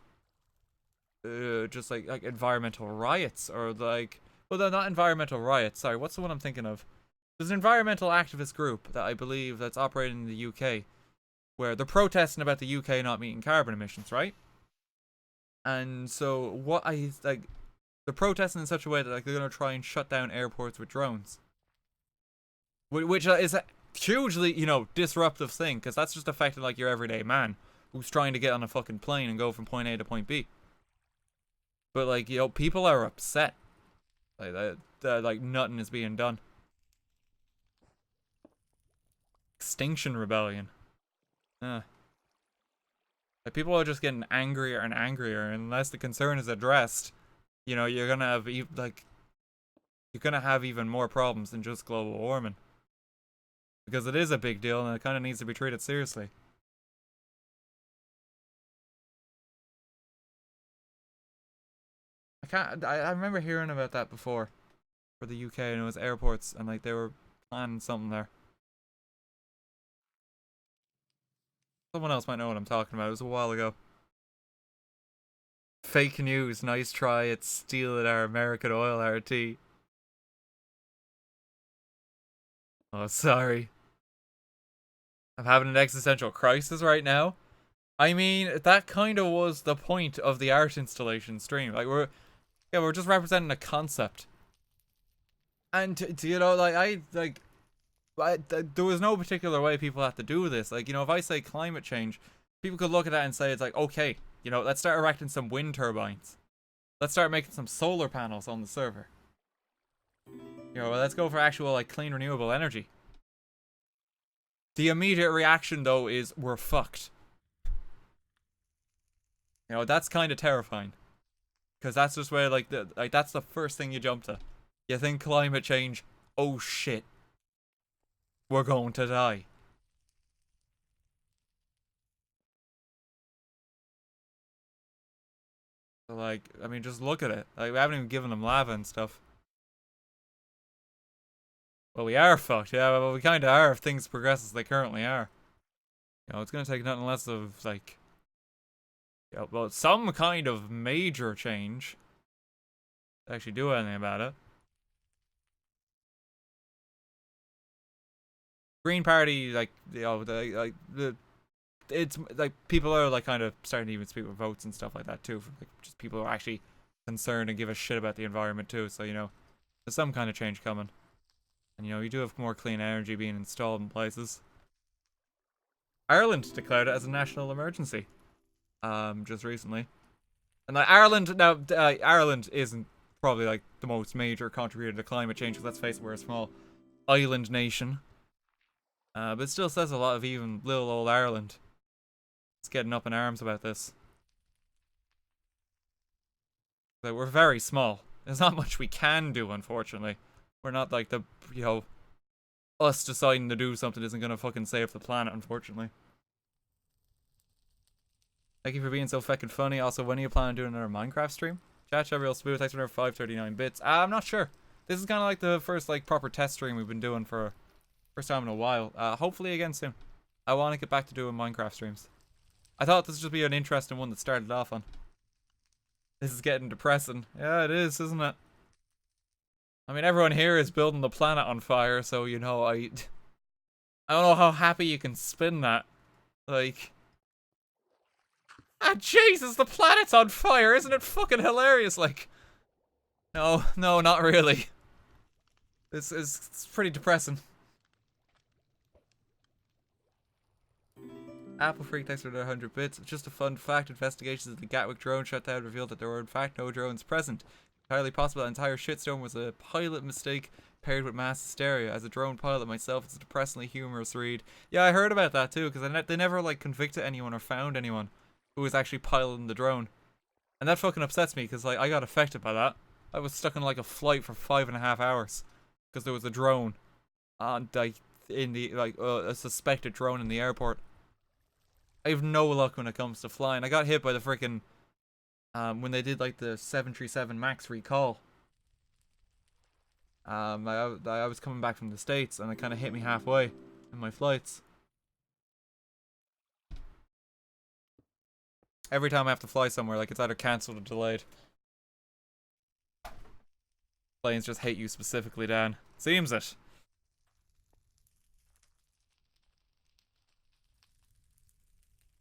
just, like, environmental riots, or, like, well, they're not environmental riots, sorry, what's the one I'm thinking of? There's an environmental activist group that I believe that's operating in the UK, where they're protesting about the UK not meeting carbon emissions, right? And so, they're protesting in such a way that, like, they're gonna try and shut down airports with drones. Which is a hugely, you know, disruptive thing, because that's just affecting, like, your everyday man who's trying to get on a fucking plane and go from point A to point B. But, like, you know, people are upset. Like nothing is being done. Extinction Rebellion. Like, people are just getting angrier and angrier, and unless the concern is addressed, you know, you're gonna have, you're gonna have even more problems than just global warming. Because it is a big deal, and it kind of needs to be treated seriously. I remember hearing about that before. For the UK, and it was airports, and, like, they were planning something there. Someone else might know what I'm talking about. It was a while ago. Fake news. Nice try at stealing our American oil RT. Oh, sorry. I'm having an existential crisis right now. I mean, that kind of was the point of the art installation stream. Like, we're just representing a concept. And, you know, there was no particular way people have to do this. Like, you know, if I say climate change, people could look at that and say, it's like, okay, you know, let's start erecting some wind turbines. Let's start making some solar panels on the server. You know, let's go for actual, like, clean renewable energy. The immediate reaction, though, is we're fucked. You know, that's kind of terrifying. Because that's just where, like, that's the first thing you jump to. You think climate change, oh shit. We're going to die. So, like, I mean, just look at it. Like, we haven't even given them lava and stuff. Well, we are fucked, yeah, well, we kind of are if things progress as they currently are. You know, it's going to take nothing less of, like, you know, well, some kind of major change to actually do anything about it. Green Party, like, you know, it's like people are, like, kind of starting to even speak with votes and stuff like that too. Like, just people are actually concerned and give a shit about the environment too. So, you know, there's some kind of change coming. And, you know, you do have more clean energy being installed in places. Ireland declared it as a national emergency. Just recently. And, like, Ireland, now, Ireland isn't probably like the most major contributor to climate change, because let's face it, we're a small island nation. But it still says a lot of even little old Ireland. It's getting up in arms about this. Like, we're very small. There's not much we can do, unfortunately. We're not like the, you know, us deciding to do something isn't gonna fucking save the planet, unfortunately. Thank you for being so fucking funny. Also, when are you planning on doing another Minecraft stream? Chat, real smooth. Thanks for another 539 bits. I'm not sure. This is kind of like the first like proper test stream we've been doing for first time in a while. Hopefully again soon. I want to get back to doing Minecraft streams. I thought this would just be an interesting one that started off on. This is getting depressing. Yeah, it is, isn't it? I mean, everyone here is building the planet on fire, so you know, I don't know how happy you can spin that. Like, ah, Jesus, the planet's on fire! Isn't it fucking hilarious? Like, no, not really. It's pretty depressing. Apple Freak, thanks for the 100 bits. Just a fun fact, investigations of the Gatwick drone shutdown revealed that there were in fact no drones present. Entirely possible that entire shitstorm was a pilot mistake paired with mass hysteria. As a drone pilot myself, it's a depressingly humorous read. Yeah, I heard about that too, because they never like convicted anyone or found anyone who was actually piloting the drone. And that fucking upsets me, because like I got affected by that. I was stuck in like a flight for 5.5 hours because there was a drone on like in the a suspected drone in the airport. I have no luck when it comes to flying. I got hit by the freaking when they did like the 737 Max recall. I was coming back from the States and it kind of hit me halfway in my flights. Every time I have to fly somewhere, like it's either cancelled or delayed. Planes just hate you specifically, Dan. Seems it.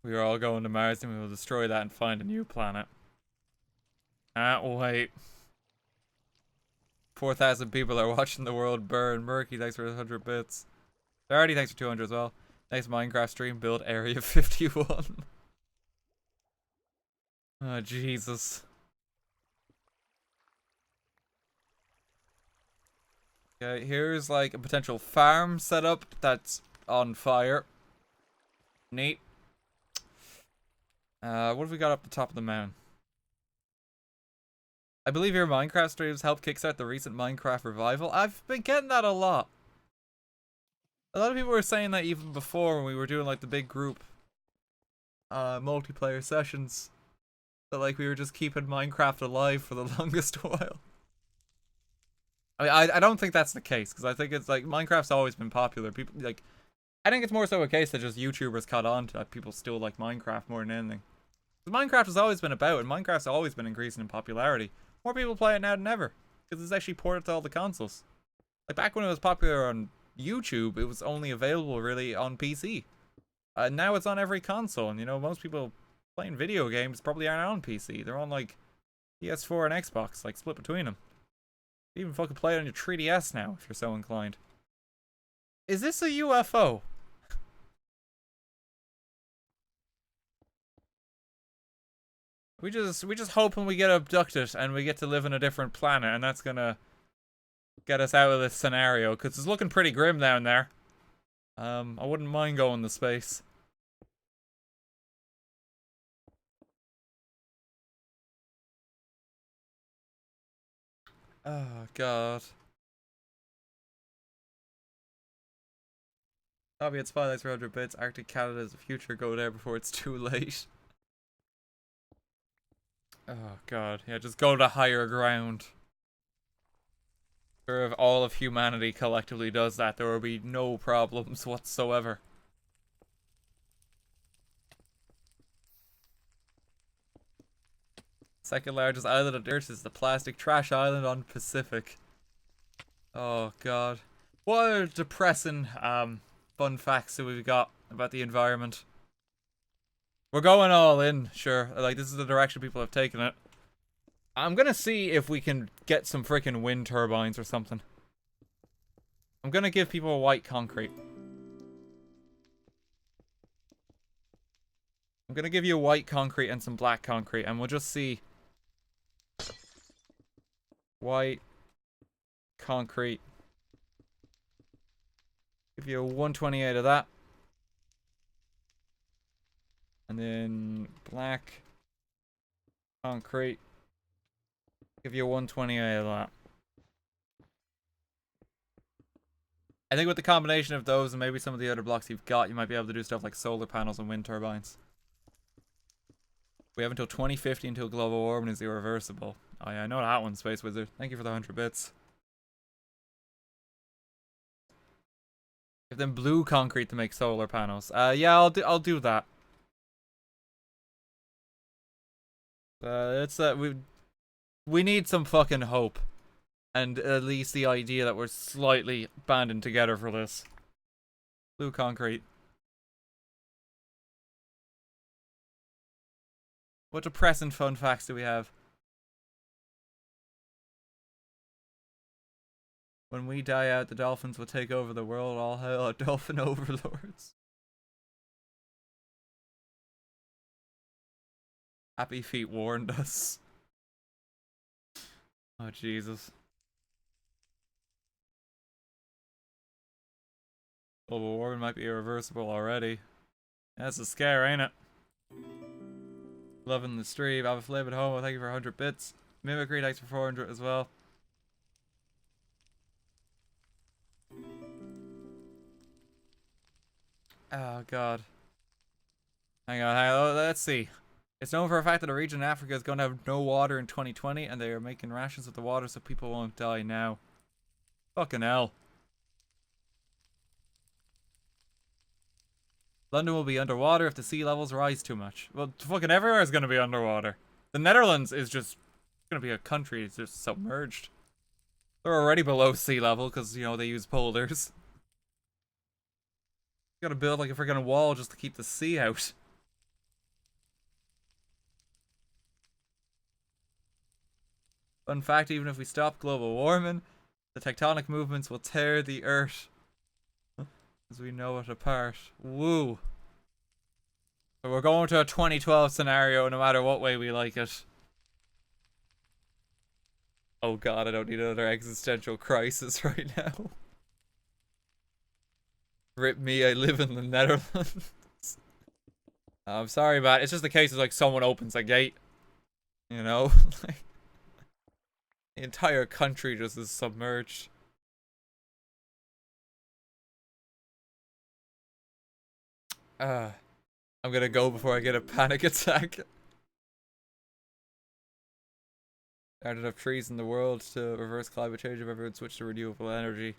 We are all going to Mars and we will destroy that and find a new planet. Wait. 4,000 people are watching the world burn. Murky, thanks for 100 bits. Already, thanks for 200 as well. Next Minecraft stream, build Area 51. Oh, Jesus. Okay, here's like a potential farm setup that's on fire. Neat. What have we got up the top of the mountain? I believe your Minecraft streams helped kickstart the recent Minecraft revival. I've been getting that a lot. A lot of people were saying that even before when we were doing like the big group multiplayer sessions. That like we were just keeping Minecraft alive for the longest while. I mean, I don't think that's the case, because I think it's like Minecraft's always been popular. People like, I think it's more so a case that just YouTubers caught on to people still like Minecraft more than anything. Minecraft has always been about, and Minecraft's always been increasing in popularity. More people play it now than ever, because it's actually ported to all the consoles. Like back when it was popular on YouTube, it was only available really on PC. Now it's on every console, and you know, most people playing video games probably aren't on PC. They're on like PS4 and Xbox, like split between them. You even fucking play it on your 3DS now, if you're so inclined. Is this a UFO? We just hoping we get abducted and we get to live in a different planet, and that's gonna get us out of this scenario, because it's looking pretty grim down there. I wouldn't mind going to space. Oh god. Obby at Spotlights for 100 bits. Arctic Canada is the future. Go there before it's too late. Oh god. Yeah, just go to higher ground. Sure, if all of humanity collectively does that, there will be no problems whatsoever. Second largest island on Earth is the plastic trash island on Pacific. Oh god. What a depressing fun facts that we've got about the environment. We're going all in, sure. Like, this is the direction people have taken it. I'm gonna see if we can get some freaking wind turbines or something. I'm gonna give people white concrete. I'm gonna give you white concrete and some black concrete, and we'll just see White. Concrete. Give you a 128 of that. And then black. Concrete. Give you a 128 of that. I think with the combination of those and maybe some of the other blocks you've got, you might be able to do stuff like solar panels and wind turbines. We have until 2050 until global warming is irreversible. Oh yeah, I know that one, Space Wizard. Thank you for the 100 bits. Give them blue concrete to make solar panels. Yeah, I'll do that. We need some fucking hope. And at least the idea that we're slightly banding together for this. Blue concrete. What depressing fun facts do we have? When we die out, the dolphins will take over the world. All hail our dolphin overlords. Happy Feet warned us. Oh, Jesus. Global warming might be irreversible already. That's a scare, ain't it? Loving the stream. Have a flame at home. Thank you for 100 bits. Mimicry, thanks for 400 as well. Oh, God. Hang on. Let's see. It's known for a fact that a region in Africa is going to have no water in 2020, and they are making rations of the water so people won't die now. Fucking hell. London will be underwater if the sea levels rise too much. Well, fucking everywhere is going to be underwater. The Netherlands is just going to be a country. It's just submerged. They're already below sea level because, you know, they use polders. You gotta build like a freaking wall just to keep the sea out. Fun fact, even if we stop global warming, the tectonic movements will tear the earth as we know it apart. Woo. So we're going to a 2012 scenario no matter what way we like it. Oh God, I don't need another existential crisis right now. Rip me, I live in the Netherlands. I'm sorry, man. It's just the case of like someone opens a gate. You know? Like, the entire country just is submerged. I'm gonna go before I get a panic attack. There aren't enough trees in the world to reverse climate change if everyone switched to renewable energy.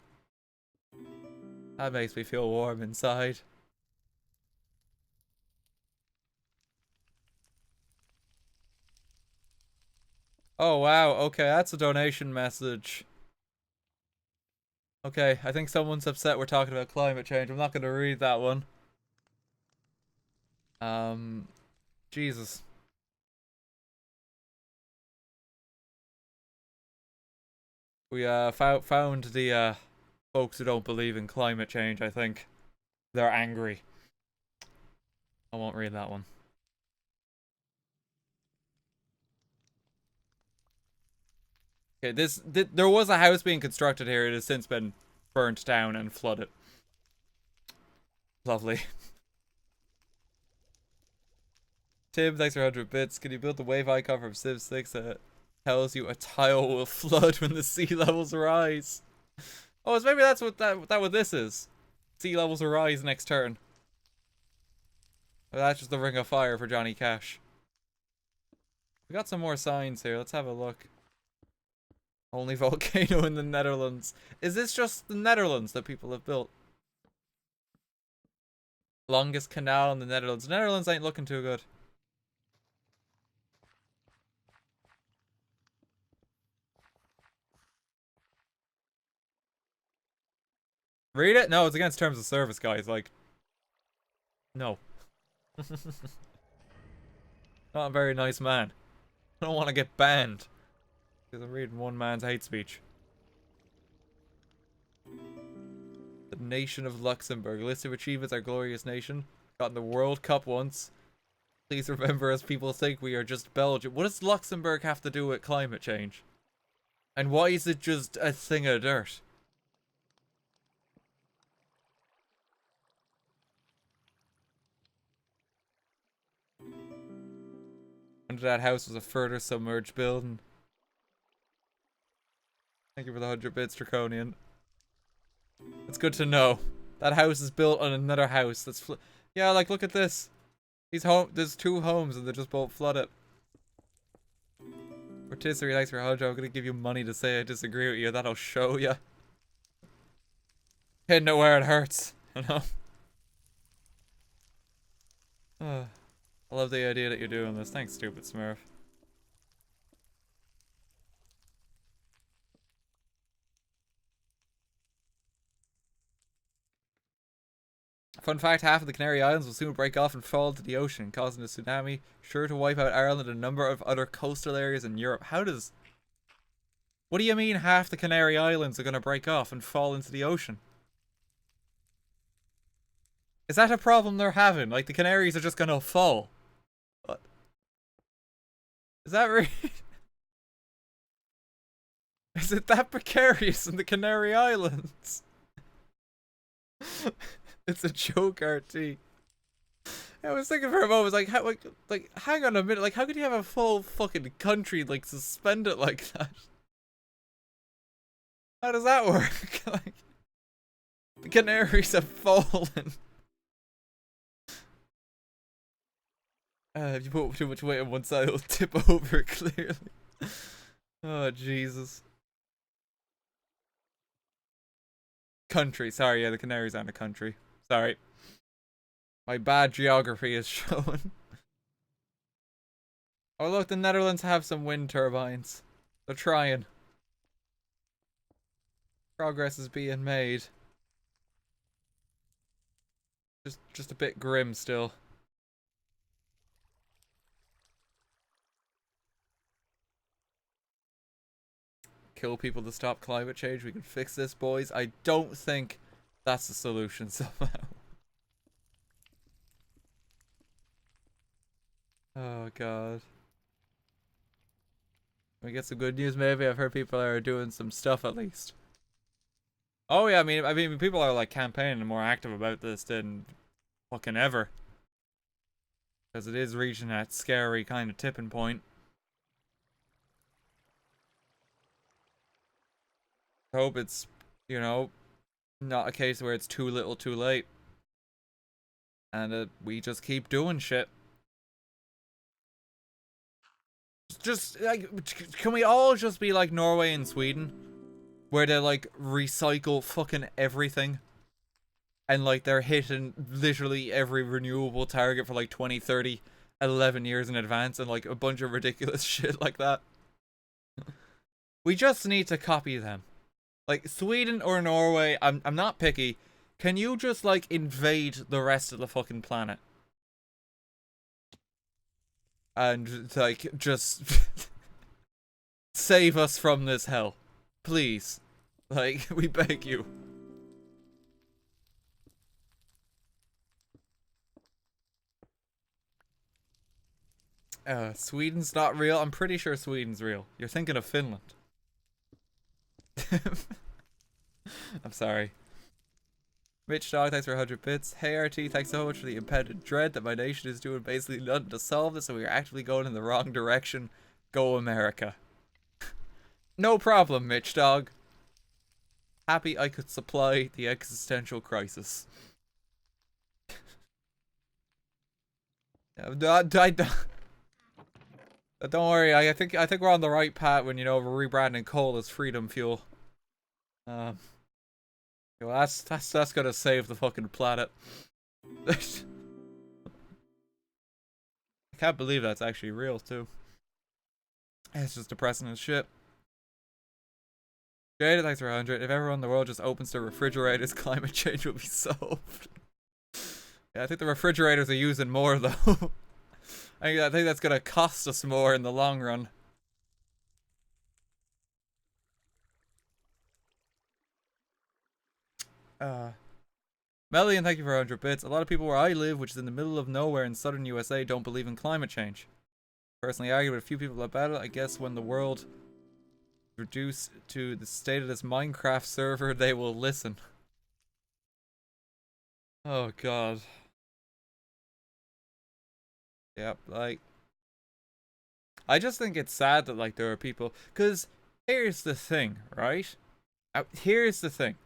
That makes me feel warm inside. Oh wow, okay, that's a donation message. Okay, I think someone's upset we're talking about climate change. I'm not gonna read that one. Jesus. We found the folks who don't believe in climate change, I think. They're angry. I won't read that one. Okay, there was a house being constructed here. It has since been burnt down and flooded. Lovely. Tim, thanks for 100 bits. Can you build the wave icon from Civ 6 that tells you a tile will flood when the sea levels rise? Oh, so maybe that's what what this is. Sea levels will rise next turn. Or that's just the Ring of Fire for Johnny Cash. We got some more signs here. Let's have a look. Only volcano in the Netherlands. Is this just the Netherlands that people have built? Longest canal in the Netherlands. The Netherlands ain't looking too good. Read it? No, it's against terms of service, guys. Like, no. Not a very nice man. I don't want to get banned. Because I'm reading one man's hate speech. The nation of Luxembourg. List of achievements, our glorious nation. Got in the World Cup once. Please remember, as people think, we are just Belgium. What does Luxembourg have to do with climate change? And why is it just a thing of dirt? Under that house was a further submerged building. Thank you for the 100 bits, Draconian. It's good to know. That house is built on another house that's yeah, like, look at this. There's 2 homes and they're just both flooded. Rotisserie, thanks for 100. I'm gonna give you money to say I disagree with you. That'll show ya. Hitting it where it hurts, you know? I love the idea that you're doing this. Thanks, stupid Smurf. Fun fact, half of the Canary Islands will soon break off and fall into the ocean, causing a tsunami, sure to wipe out Ireland and a number of other coastal areas in Europe. What do you mean half the Canary Islands are going to break off and fall into the ocean? Is that a problem they're having? Like, the Canaries are just going to fall? What? Is that really... Is it that precarious in the Canary Islands? It's a joke, RT. I was thinking for a moment, like, hang on a minute, like, how could you have a full fucking country, like, suspended like that? How does that work? Like, the Canaries have fallen. If you put too much weight on one side, it'll tip over, clearly. Oh, Jesus. Country, sorry, yeah, the Canaries aren't a country. Sorry. My bad geography is showing. Oh look, the Netherlands have some wind turbines. They're trying. Progress is being made. Just a bit grim still. Kill people to stop climate change. We can fix this, boys. I don't think that's the solution somehow. Oh god. Can we get some good news maybe? I've heard people are doing some stuff at least. Oh yeah, I mean people are like campaigning and more active about this than fucking ever. Because it is reaching that scary kind of tipping point. I hope it's, you know, not a case where it's too little too late. And we just keep doing shit. Just, like, can we all just be like Norway and Sweden? Where they, like, recycle fucking everything. And, like, they're hitting literally every renewable target for, like, 20, 30, 11 years in advance. And, like, a bunch of ridiculous shit like that. We just need to copy them. Like, Sweden or Norway, I'm not picky. Can you just, like, invade the rest of the fucking planet? And, like, just save us from this hell. Please. Like, we beg you. Sweden's not real? I'm pretty sure Sweden's real. You're thinking of Finland. I'm sorry. Rich Dog, thanks for 100 bits. Hey RT, thanks so much for the impending dread that my nation is doing basically nothing to solve this, and we are actively going in the wrong direction. Go America. No problem, Mitch Dog. Happy I could supply the existential crisis. Don't worry, I think we're on the right path when, you know, we're rebranding coal as freedom fuel. Well, that's gonna save the fucking planet. I can't believe that's actually real too. It's just depressing as shit. Jada, thanks for 100. If everyone in the world just opens their refrigerators, climate change will be solved. Yeah, I think the refrigerators are using more though. I think that's gonna cost us more in the long run. Melian, thank you for 100 bits. A lot of people where I live, which is in the middle of nowhere in southern USA, don't believe in climate change. Personally, I argue with a few people about it. I guess when the world Reduce to the state of this Minecraft server, they will listen. Oh god. Yep, like, I just think it's sad that, like, there are people, because here's the thing, right? Here's the thing.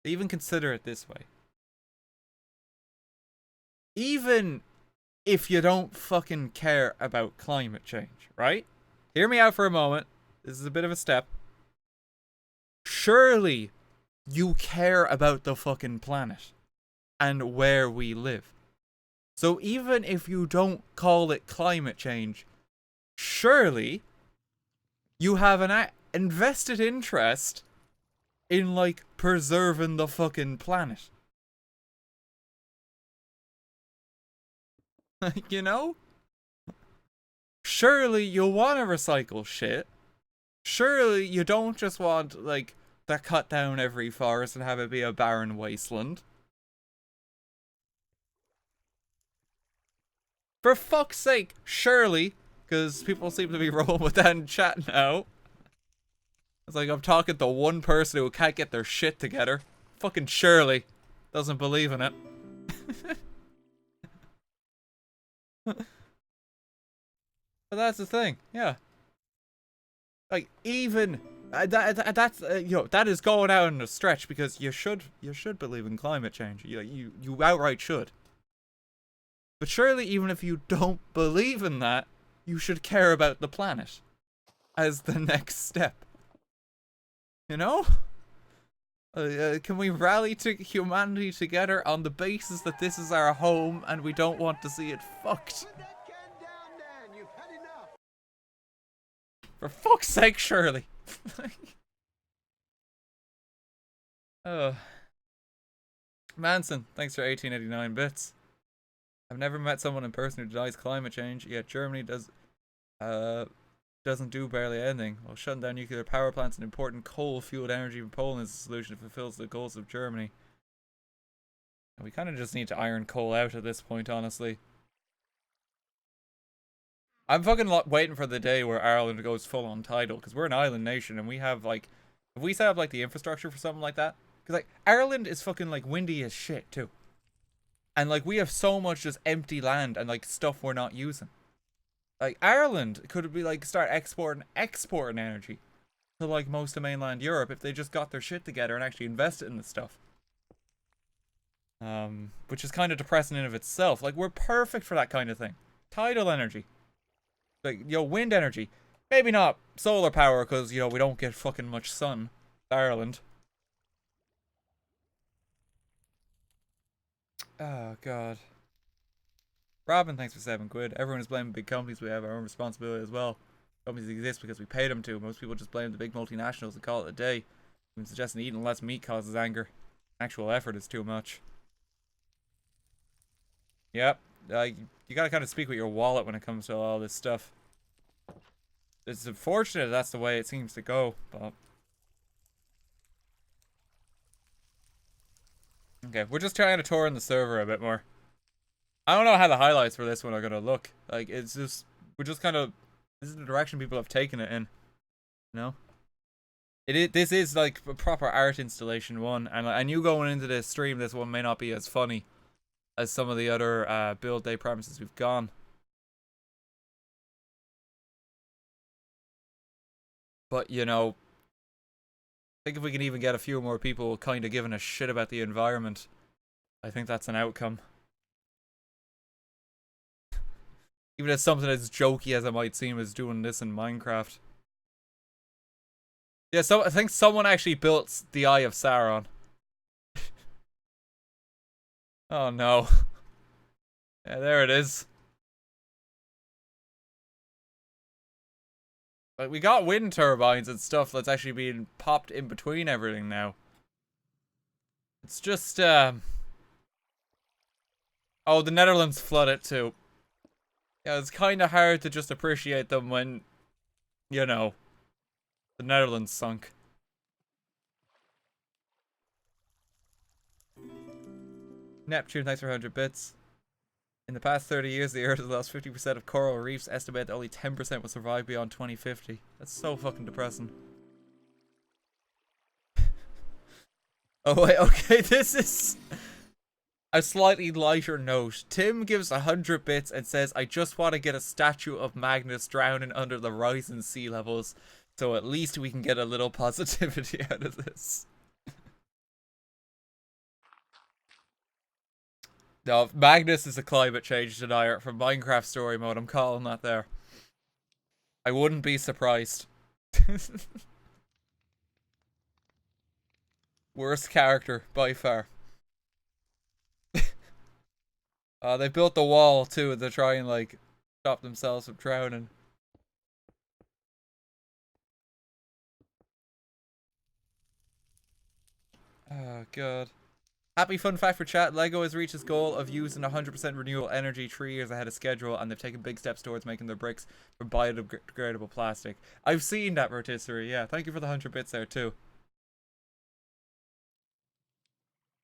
Even consider it this way. Even if you don't fucking care about climate change, right? Hear me out for a moment. This is a bit of a step. Surely you care about the fucking planet and where we live. So even if you don't call it climate change, surely you have an invested interest in, like, preserving the fucking planet. You know? Surely you want to recycle shit. Surely you don't just want, like, to cut down every forest and have it be a barren wasteland. For fuck's sake, surely, because people seem to be rolling with that in chat now. It's like I'm talking to one person who can't get their shit together. Fucking Shirley doesn't believe in it. But that's the thing, yeah. Like, even that's you know, that is going out in a stretch, because you should believe in climate change. You outright should. But surely, even if you don't believe in that, you should care about the planet as the next step. You know? Can we rally to humanity together on the basis that this is our home and we don't want to see it fucked? For fuck's sake, Shirley. Manson, thanks for 1889 bits. I've never met someone in person who denies climate change, yet Germany doesn't do barely anything. While shutting down nuclear power plants and importing coal-fueled energy from Poland is the solution that fulfills the goals of Germany. And we kind of just need to iron coal out at this point, honestly. I'm fucking waiting for the day where Ireland goes full-on tidal, because we're an island nation, and we have, like, if we set up, like, the infrastructure for something like that, because, like, Ireland is fucking, like, windy as shit, too. And, like, we have so much just empty land and, like, stuff we're not using. Like, Ireland could be, like, start exporting energy to, like, most of mainland Europe if they just got their shit together and actually invested in this stuff. Which is kind of depressing in of itself. Like, we're perfect for that kind of thing. Tidal energy. Like, you know, wind energy. Maybe not solar power, because, you know, we don't get fucking much sun in Ireland. Oh, God. Robin, thanks for 7 quid. Everyone is blaming big companies. We have our own responsibility as well. Companies exist because we pay them to. Most people just blame the big multinationals and call it a day. I'm suggesting eating less meat causes anger. Actual effort is too much. Yep. You gotta kind of speak with your wallet when it comes to all this stuff. It's unfortunate that's the way it seems to go, but... Okay, we're just trying to tour in the server a bit more. I don't know how the highlights for this one are gonna look. Like, it's just... We're just kind of... This is the direction people have taken it in. You know? This is, like, a proper art installation one, and I knew going into this stream this one may not be as funny as some of the other build day premises we've gone. But, you know, I think if we can even get a few more people kind of giving a shit about the environment, I think that's an outcome. Even as something as jokey as it might seem as doing this in Minecraft. Yeah, so I think someone actually built the Eye of Sauron. Oh no. Yeah, there it is. Like, we got wind turbines and stuff that's actually being popped in between everything now. It's just, oh, the Netherlands flooded too. Yeah, it's kind of hard to just appreciate them when, you know, the Netherlands sunk. Neptune, thanks for 100 bits. In the past 30 years, the Earth has lost 50% of coral reefs. Estimate that only 10% will survive beyond 2050. That's so fucking depressing. Oh wait, okay, this is a slightly lighter note. Tim gives 100 bits and says, I just want to get a statue of Magnus drowning under the rising sea levels, so at least we can get a little positivity out of this. No, Magnus is a climate change denier from Minecraft Story Mode. I'm calling that there. I wouldn't be surprised. Worst character, by far. They built the wall, too, to try and, like, stop themselves from drowning. Oh, God. Happy fun fact for chat, LEGO has reached its goal of using 100% renewable energy 3 years ahead of schedule, and they've taken big steps towards making their bricks from biodegradable plastic. I've seen that, rotisserie, yeah. Thank you for the 100 bits there, too.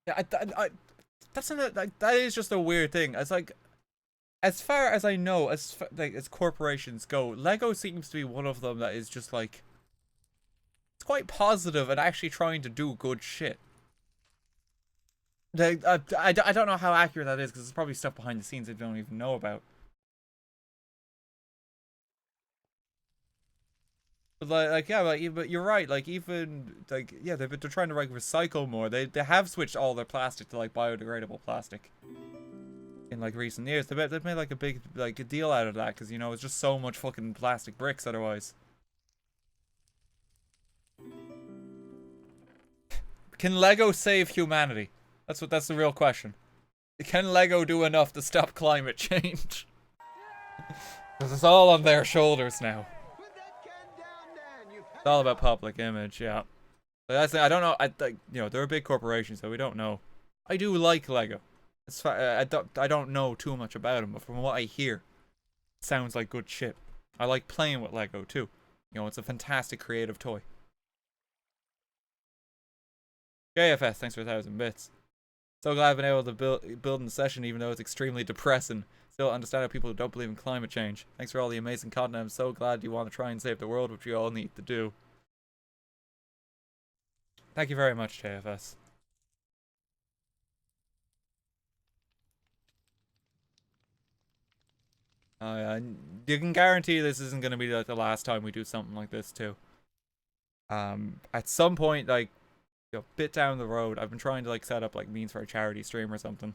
Yeah, that's that is just a weird thing. It's like, as far as I know, as corporations go, Lego seems to be one of them that is just like, it's quite positive and actually trying to do good shit. I don't know how accurate that is, because there's probably stuff behind the scenes I don't even know about. But but you're right. Like, even like, yeah, they're trying to like recycle more. They have switched all their plastic to like biodegradable plastic in like recent years. They've made like a big like a deal out of that, because you know it's just so much fucking plastic bricks otherwise. Can Lego save humanity? That's the real question. Can Lego do enough to stop climate change? Because it's all on their shoulders now. It's all about public image, yeah. But I don't know. You know, they're a big corporation, so we don't know. I do like Lego. I don't know too much about them, but from what I hear, it sounds like good shit. I like playing with Lego too. You know, it's a fantastic creative toy. JFS, thanks for 1,000 bits. So glad I've been able to build in the session, even though it's extremely depressing. Still understand how people who don't believe in climate change. Thanks for all the amazing content. I'm so glad you want to try and save the world, which we all need to do. Thank you very much, JFS. You can guarantee this isn't going to be like the last time we do something like this too. At some point, like, you know, bit down the road, I've been trying to like set up like means for a charity stream or something.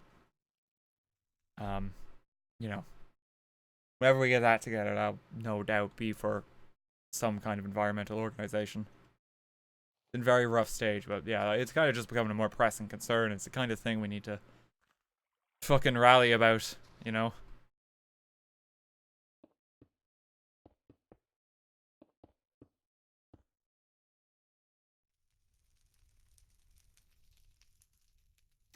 You know, whenever we get that together, that'll no doubt be for some kind of environmental organization. It's been a very rough stage, but yeah, it's kind of just becoming a more pressing concern. It's the kind of thing we need to fucking rally about, you know?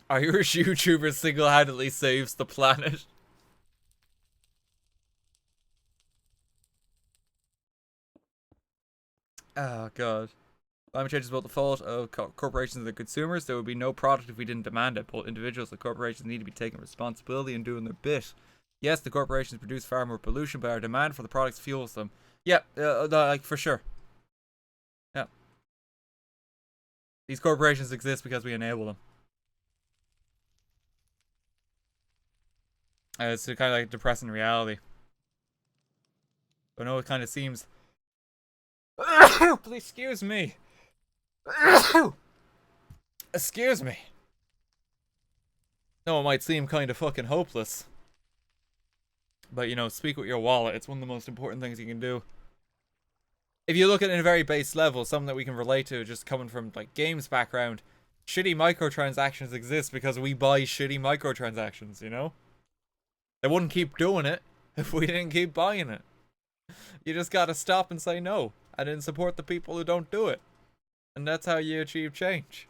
Irish YouTuber single-handedly saves the planet. Oh, God. Climate change is both the fault of corporations and their consumers. There would be no product if we didn't demand it. Both individuals and corporations need to be taking responsibility and doing their bit. Yes, the corporations produce far more pollution, but our demand for the products fuels them. Yeah, like, for sure. Yeah. These corporations exist because we enable them. It's kind of like depressing reality. I know it kind of seems... Please, excuse me. Excuse me. No, it might seem kind of fucking hopeless. But, you know, speak with your wallet. It's one of the most important things you can do. If you look at it in a very base level, something that we can relate to, just coming from, like, games background, shitty microtransactions exist because we buy shitty microtransactions, you know? They wouldn't keep doing it if we didn't keep buying it. You just gotta stop and say no, and then support the people who don't do it. And that's how you achieve change.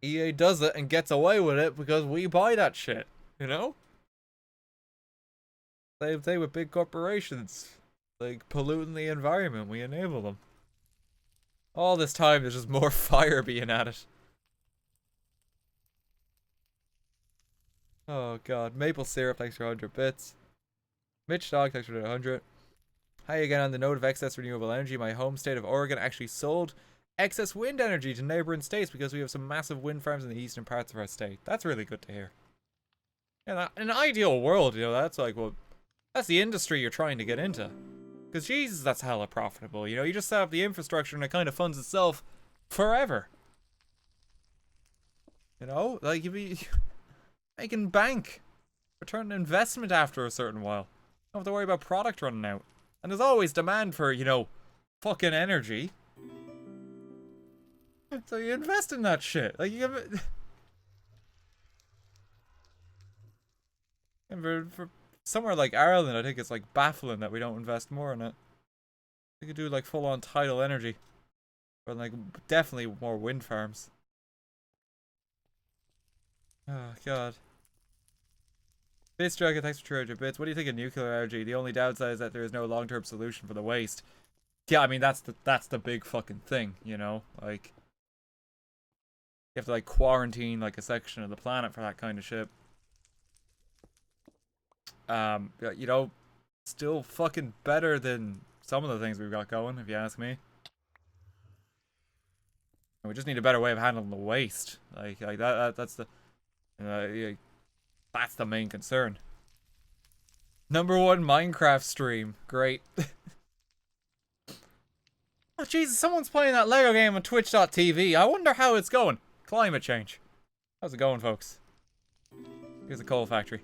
EA does it and gets away with it because we buy that shit, you know? Same thing with big corporations. Like, polluting the environment, we enable them. All this time, there's just more fire being at it. Oh, God. Maple syrup, thanks for 100 bits. Mitch Dog, thanks for 100. Hi again. On the note of excess renewable energy, my home state of Oregon actually sold excess wind energy to neighboring states because we have some massive wind farms in the eastern parts of our state. That's really good to hear. Yeah, in an ideal world, you know, that's like, well, that's the industry you're trying to get into. Because, Jesus, that's hella profitable. You know, you just set up the infrastructure and it kind of funds itself forever. You know, like, you'd be making bank. Return on investment after a certain while. Don't have to worry about product running out. And there's always demand for, you know, fucking energy. So you invest in that shit. Like, you have... And for somewhere like Ireland, I think it's like baffling that we don't invest more in it. We could do like full-on tidal energy. But like, definitely more wind farms. Oh, God. Bits Dragon, thanks for 200 bits. What do you think of nuclear energy? The only downside is that there is no long-term solution for the waste. Yeah, I mean, that's the big fucking thing, you know? Like, you have to, like, quarantine, like, a section of the planet for that kind of shit. You know, still fucking better than some of the things we've got going, if you ask me. We just need a better way of handling the waste. Like that's the... yeah, that's the main concern. #1 Minecraft stream. Great. Oh, Jesus, someone's playing that Lego game on Twitch.tv. I wonder how it's going. Climate change. How's it going, folks? Here's a coal factory.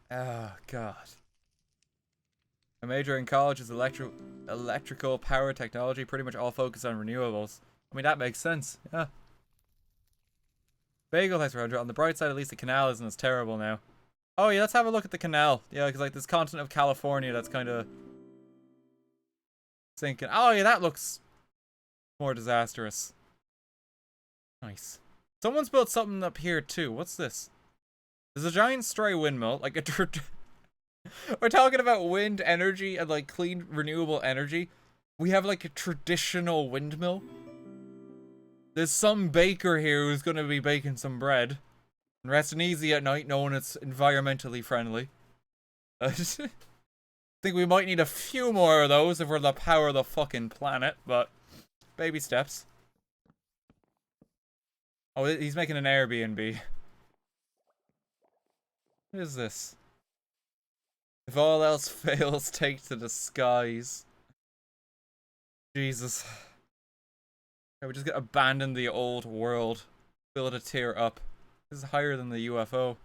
Oh, God. My major in college is electrical power technology, pretty much all focused on renewables. I mean, that makes sense. Yeah. Bagel, thanks for 100. On the bright side, at least the canal isn't as terrible now. Oh, yeah, let's have a look at the canal. Yeah, because, like, this continent of California that's kind of sinking. Oh, yeah, that looks more disastrous. Nice. Someone's built something up here, too. What's this? There's a giant stray windmill. Like, we're talking about wind energy and, like, clean, renewable energy. We have, like, a traditional windmill. There's some baker here who's going to be baking some bread. And resting easy at night knowing it's environmentally friendly. I think we might need a few more of those if we're to power the fucking planet, but baby steps. Oh, he's making an Airbnb. What is this? If all else fails, take to the skies. Jesus. Okay, we just gotta abandon the old world. Build a tier up. This is higher than the UFO.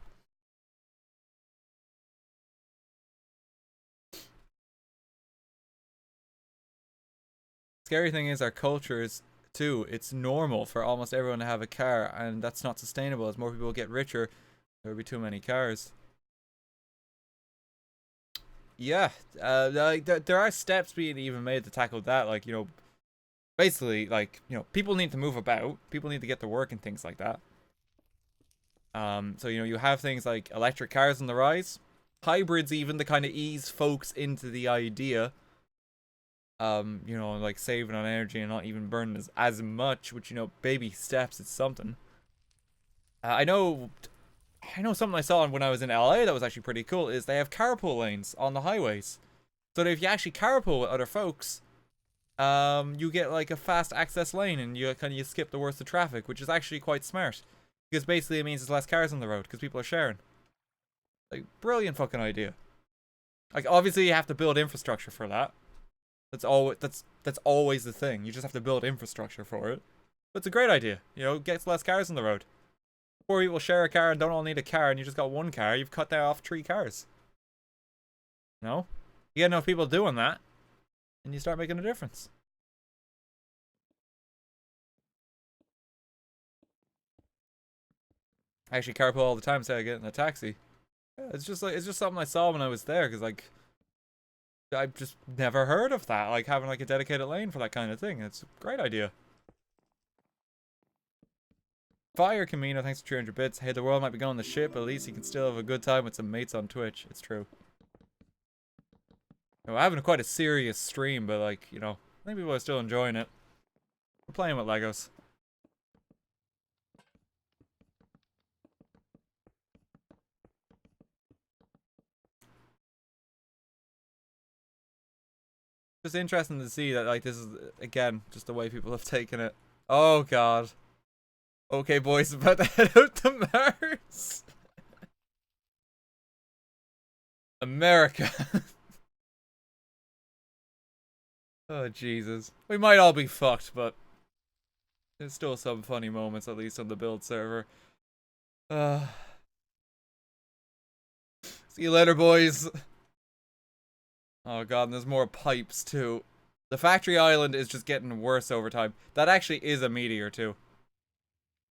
Scary thing is our culture is too. It's normal for almost everyone to have a car, and that's not sustainable. As more people get richer, there will be too many cars. Yeah, like there are steps being even made to tackle that. Like, you know, basically, like, you know, people need to move about. People need to get to work and things like that. So, you know, you have things like electric cars on the rise. Hybrids even to kind of ease folks into the idea. You know, like saving on energy and not even burning as much, which, you know, baby steps, it's something. I know something I saw when I was in LA that was actually pretty cool is they have carpool lanes on the highways. So that if you actually carpool with other folks, you get like a fast access lane and you skip the worst of traffic, which is actually quite smart. Because basically it means there's less cars on the road because people are sharing. Like, brilliant fucking idea. Like, obviously you have to build infrastructure for that. That's always the thing. You just have to build infrastructure for it. But it's a great idea. You know, gets less cars on the road. 4 people share a car and don't all need a car and you just got one car, you've cut that off 3 cars. No? You get enough people doing that, and you start making a difference. I actually carpool all the time instead of getting a taxi. Yeah, it's just something I saw when I was there, because like I've just never heard of that, like having like a dedicated lane for that kind of thing. It's a great idea. Fire Camino, thanks for 300 bits. Hey, the world might be going to shit, but at least you can still have a good time with some mates on Twitch. It's true. You know, we're having quite a serious stream, but like, you know, I think people are still enjoying it. We're playing with Legos. Just interesting to see that, like, this is, again, just the way people have taken it. Oh, God. Okay, boys, about to head out to Mars. America. Oh, Jesus. We might all be fucked, but there's still some funny moments, at least on the build server. See you later, boys. Oh, God, and there's more pipes, too. The factory island is just getting worse over time. That actually is a meteor, too.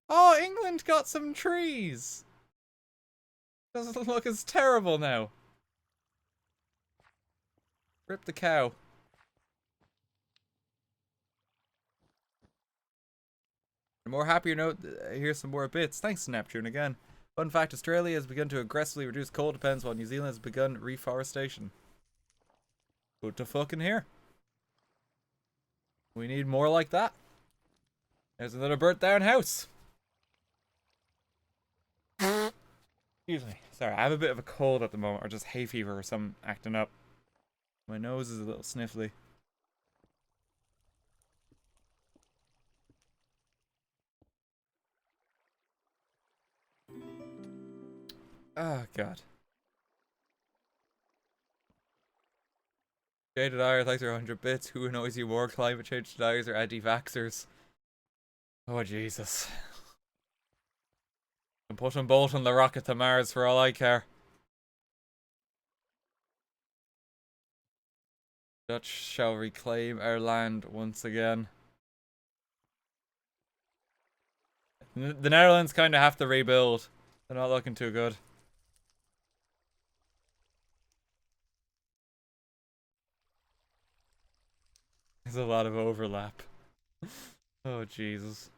Oh, England got some trees. Doesn't look as terrible now. Rip the cow. A more happier note, here's some more bits. Thanks, Neptune, again. Fun fact, Australia has begun to aggressively reduce coal dependence while New Zealand has begun reforestation. Good to fucking hear. We need more like that. There's another burnt down house. Excuse me. Sorry, I have a bit of a cold at the moment, or just hay fever or something acting up. My nose is a little sniffly. Oh, God. Jaded Ire, thanks for 100 bits. Who annoys you more, climate change deniers or anti-vaxxers? Oh, Jesus. I'm putting Bolt on the rocket to Mars for all I care. Dutch shall reclaim our land once again. The Netherlands kind of have to rebuild. They're not looking too good. There's a lot of overlap. Oh, Jesus.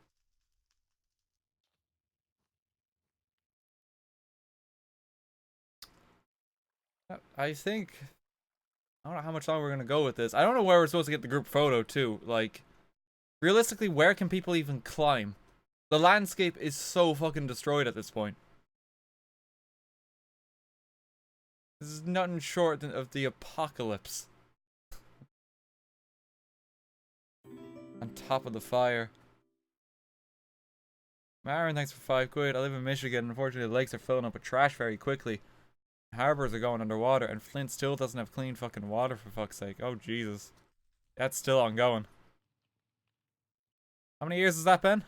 I think... I don't know how much longer we're going to go with this. I don't know where we're supposed to get the group photo, too. Like, realistically, where can people even climb? The landscape is so fucking destroyed at this point. This is nothing short of the apocalypse. On top of the fire. Marin, thanks for 5 quid. I live in Michigan. Unfortunately, the lakes are filling up with trash very quickly. Harbors are going underwater, and Flint still doesn't have clean fucking water, for fuck's sake. Oh, Jesus. That's still ongoing. How many years has that been?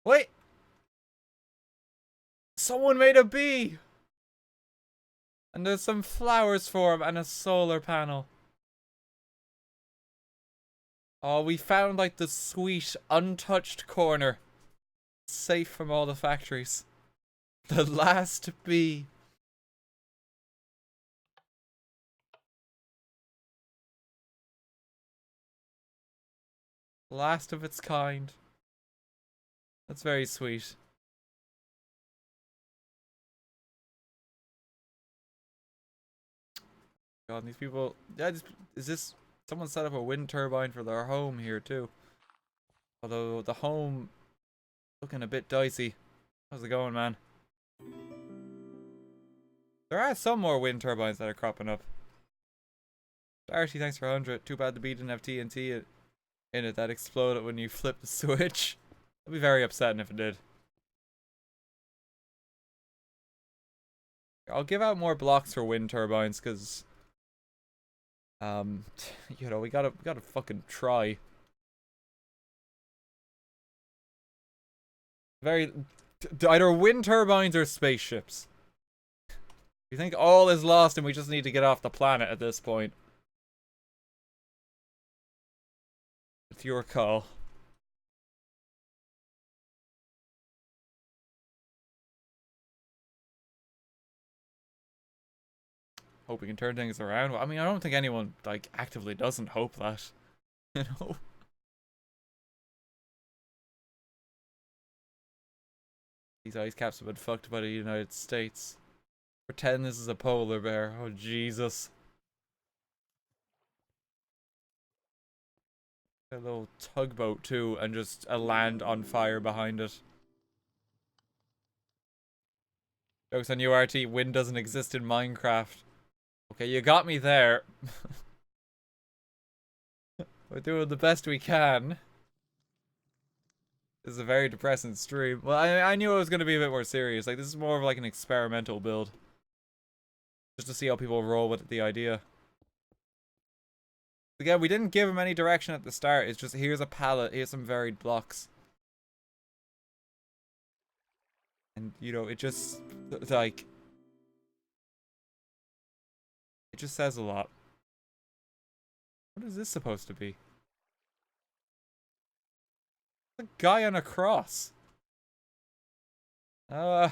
Wait! Someone made a bee! And there's some flowers for him and a solar panel. Oh, we found like the sweet, untouched corner. Safe from all the factories. The last bee. Last of its kind. That's very sweet. God, these people... Yeah, is this... Someone set up a wind turbine for their home here, too. Although, the home... Looking a bit dicey. How's it going, man? There are some more wind turbines that are cropping up. Darcy, thanks for 100. Too bad the bee didn't have TNT in it that exploded when you flip the switch. That'd be very upsetting if it did. I'll give out more blocks for wind turbines, because... you know, we gotta fucking try. Either wind turbines or spaceships. You think all is lost and we just need to get off the planet at this point? It's your call. Hope we can turn things around. I mean, I don't think anyone, like, actively doesn't hope that. You know? These ice caps have been fucked by the United States. Pretend this is a polar bear. Oh, Jesus. A little tugboat, too, and just a land on fire behind it. Jokes on you, RT. Wind doesn't exist in Minecraft. Okay, you got me there. We're doing the best we can. This is a very depressing stream. Well, I knew it was going to be a bit more serious. Like, this is more of like an experimental build. Just to see how people roll with the idea. Again, we didn't give him any direction at the start. It's just, here's a palette, here's some varied blocks. And, you know, it just, like... It just says a lot. What is this supposed to be? A guy on a cross. Or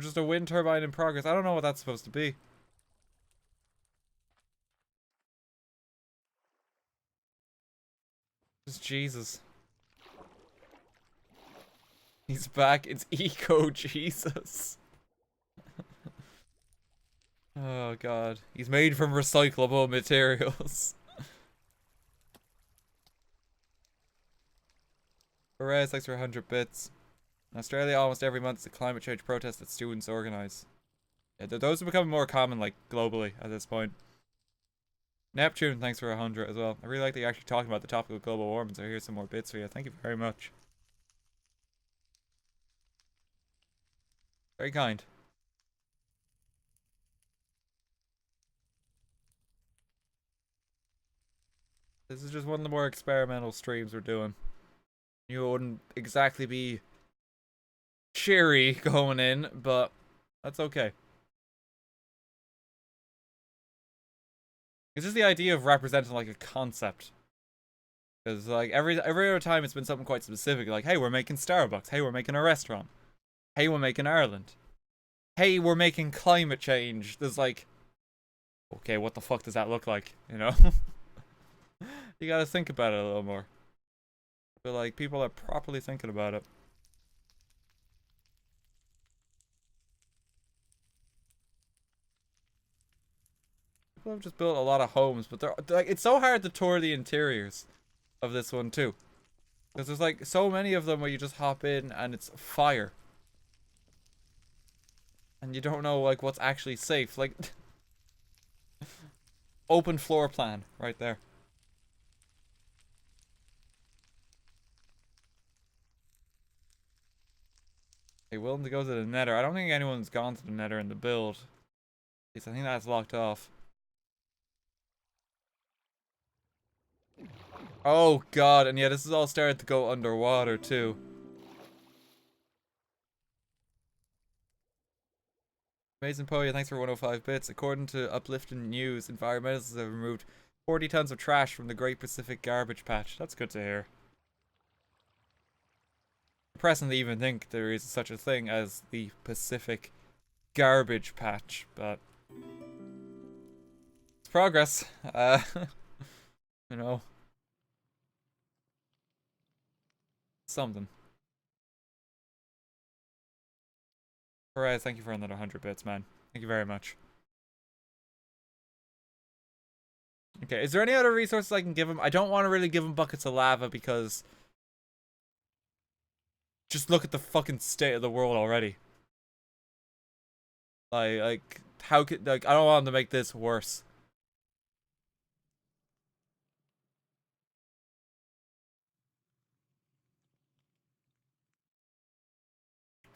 just a wind turbine in progress. I don't know what that's supposed to be. Just Jesus. He's back. It's Eco Jesus. Oh god. He's made from recyclable materials. Perez, thanks for 100 bits. In Australia, almost every month, it's a climate change protest that students organize. Yeah, those are becoming more common, like, globally at this point. Neptune, thanks for 100 as well. I really like that you're actually talking about the topic of global warming, so here's some more bits for you. Thank you very much. Very kind. This is just one of the more experimental streams we're doing. You wouldn't exactly be cheery going in, but that's okay. It's just the idea of representing like a concept. Because like every other time it's been something quite specific, like, hey, we're making Starbucks, hey, we're making a restaurant, hey, we're making Ireland, hey, we're making climate change. There's like, okay, what the fuck does that look like? You know? You gotta think about it a little more. But like people are properly thinking about it. People have just built a lot of homes, but they're like, it's so hard to tour the interiors of this one too. Because there's like so many of them where you just hop in and it's fire. And you don't know like what's actually safe. Like open floor plan right there. Hey, willing to go to the Nether. I don't think anyone's gone to the Nether in the build. At least I think that's locked off. Oh god, and yeah, this is all started to go underwater too. Amazing Poya, thanks for 105 bits. According to uplifting news, environmentalists have removed 40 tons of trash from the Great Pacific Garbage Patch. That's good to hear. Depressing to even think there is such a thing as the Pacific Garbage Patch, but it's progress. You know, something. Alright, thank you for another 100 bits, man. Thank you very much. Okay, is there any other resources I can give him? I don't want to really give him buckets of lava because... Just look at the fucking state of the world already. Like, how could, like, I don't want him to make this worse.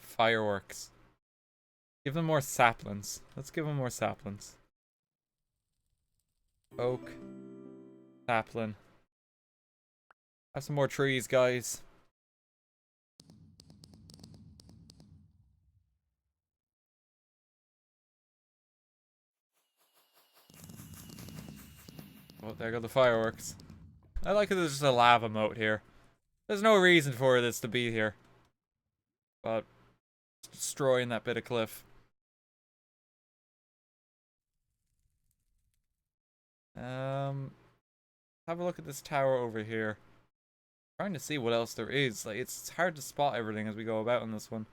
Fireworks. Give them more saplings. Let's give them more saplings. Oak. Sapling. Have some more trees, guys. Oh, there go the fireworks. I like that there's just a lava moat here. There's no reason for this to be here. But destroying that bit of cliff. Have a look at this tower over here. Trying to see what else there is. Like, it's hard to spot everything as we go about on this one.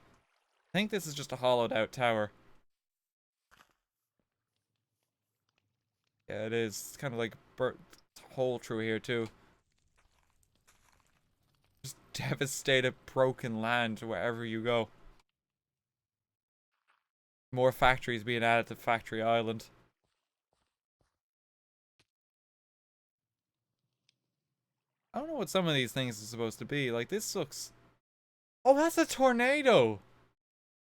I think this is just a hollowed out tower. Yeah, it is. It's kind of like burnt hole through here too. Just devastated, broken land wherever you go. More factories being added to Factory Island. I don't know what some of these things are supposed to be. Like, this looks... Oh, that's a tornado!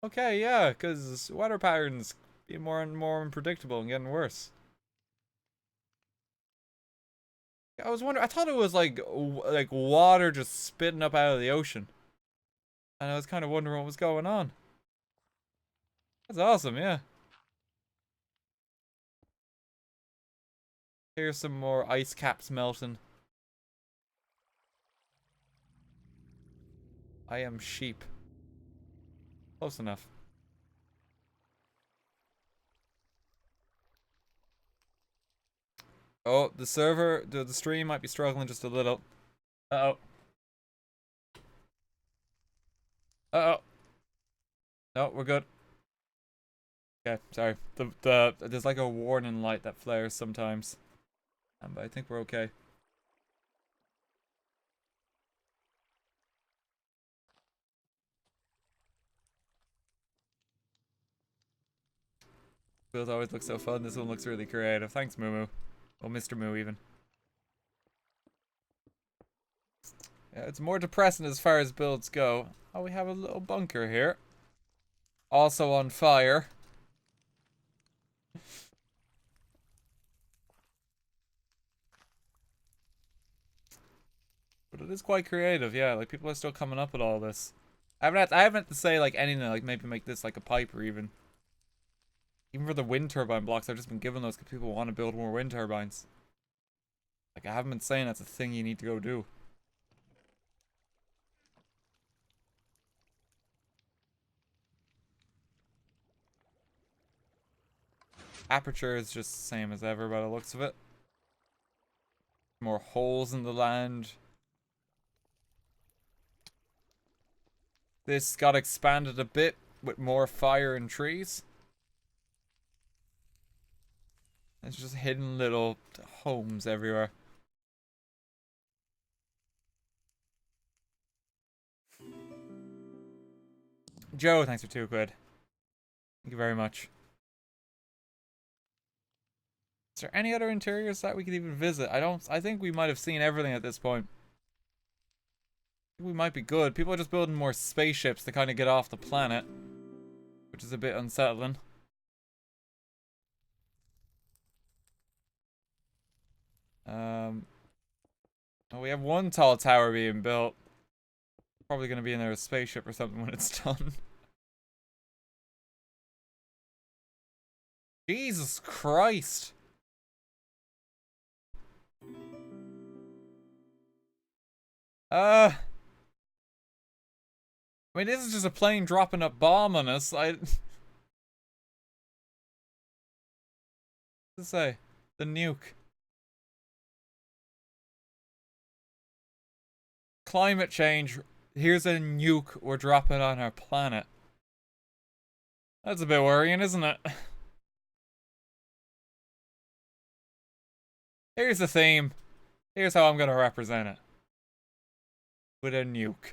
Okay, yeah, because weather patterns get more and more unpredictable and getting worse. I was wondering, I thought it was like water just spitting up out of the ocean. And I was kind of wondering what was going on. That's awesome, yeah. Here's some more ice caps melting. I am sheep. Close enough. Oh, the server, the stream might be struggling just a little. Uh-oh. Uh-oh. No, we're good. Okay, sorry. There's like a warning light that flares sometimes. But I think we're okay. Builds always look so fun. This one looks really creative. Thanks, Moo Moo. Or Mr. Moo, even. Yeah, it's more depressing as far as builds go. Oh, we have a little bunker here. Also on fire. But it is quite creative, yeah. Like, people are still coming up with all this. I haven't had to say, like, anything, like, maybe make this, like, a pipe or even. Even for the wind turbine blocks, I've just been given those because people want to build more wind turbines. Like, I haven't been saying that's a thing you need to go do. Aperture is just the same as ever by the looks of it. More holes in the land. This got expanded a bit with more fire and trees. It's just hidden little homes everywhere. Joe, thanks for 2 quid. Thank you very much. Is there any other interiors that we could even visit? I think we might have seen everything at this point. I think we might be good. People are just building more spaceships to kind of get off the planet, which is a bit unsettling. Oh, we have one tall tower being built. Probably going to be in there a spaceship or something when it's done. Jesus Christ. I mean, this is just a plane dropping a bomb on us. What's it say? The nuke. Climate change. Here's a nuke we're dropping on our planet. That's a bit worrying, isn't it? Here's the theme. Here's how I'm gonna represent it. With a nuke.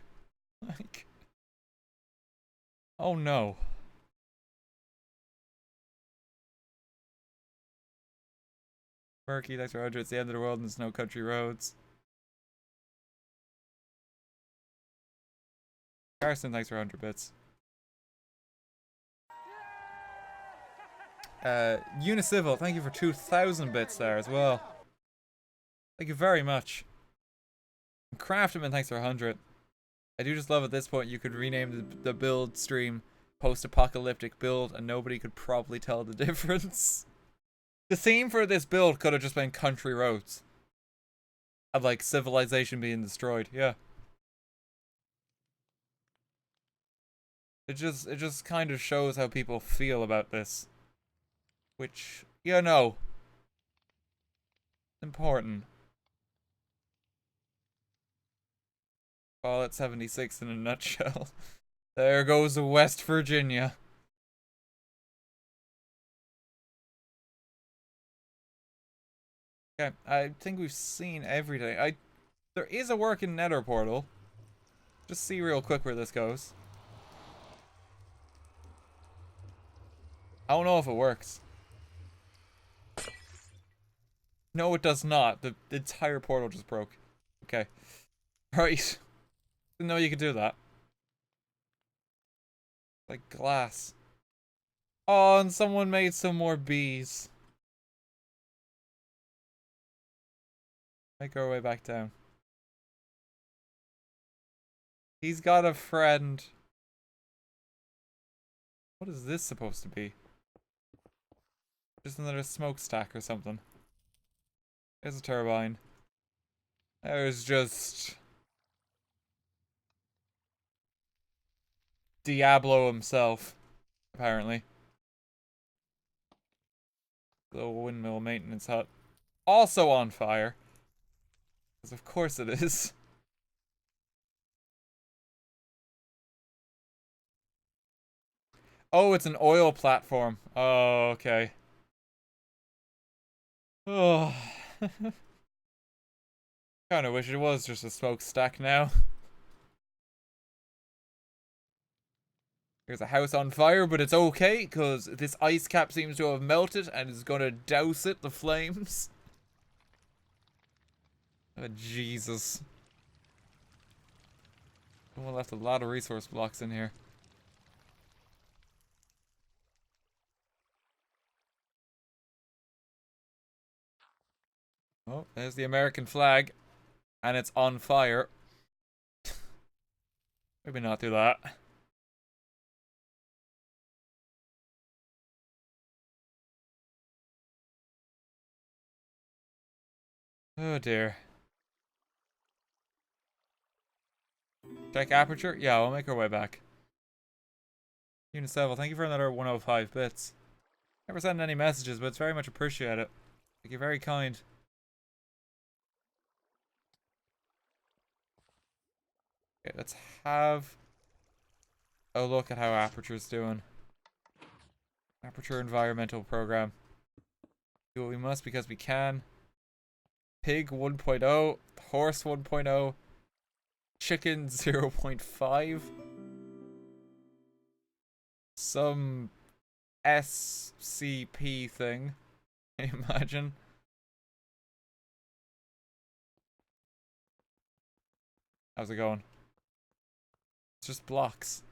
Like... Oh no. Murky, thanks for 100. It's the end of the world and there's no country roads. Carson, thanks for 100 bits. Unicivil, thank you for 2,000 bits there as well. Thank you very much. Crafterman, thanks for 100. I do just love at this point you could rename the build stream post-apocalyptic build and nobody could probably tell the difference. The theme for this build could have just been country roads. And like civilization being destroyed, yeah. It just kind of shows how people feel about this. Which, you know, important. Fallout 76 in a nutshell. There goes West Virginia. Okay, I think we've seen everything. There is a working nether portal. Just see real quick where this goes. I don't know if it works. No, it does not. The entire portal just broke. Okay. Right. Didn't know you could do that. Like glass. Oh, and someone made some more bees. Make our way back down. He's got a friend. What is this supposed to be? Just another smokestack or something. There's a turbine. There's just Diablo himself, apparently. The windmill maintenance hut. Also on fire. Because of course it is. Oh, it's an oil platform. Oh, okay. Oh. Kinda wish it was just a smokestack now. There's a house on fire, but it's okay, because this ice cap seems to have melted and is gonna douse it, the flames. Oh, Jesus. Someone left a lot of resource blocks in here. Oh, there's the American flag. And it's on fire. Maybe not do that. Oh dear. Check aperture? Yeah, we'll make our way back. Unisevel, thank you for another 105 bits. Never sent any messages, but it's very much appreciated. Like, you're very kind. Okay, let's have a look at how Aperture's doing. Aperture environmental program. Do what we must because we can. Pig 1.0, horse 1.0, chicken 0.5. Some SCP thing. Can you imagine? How's it going? It's just blocks.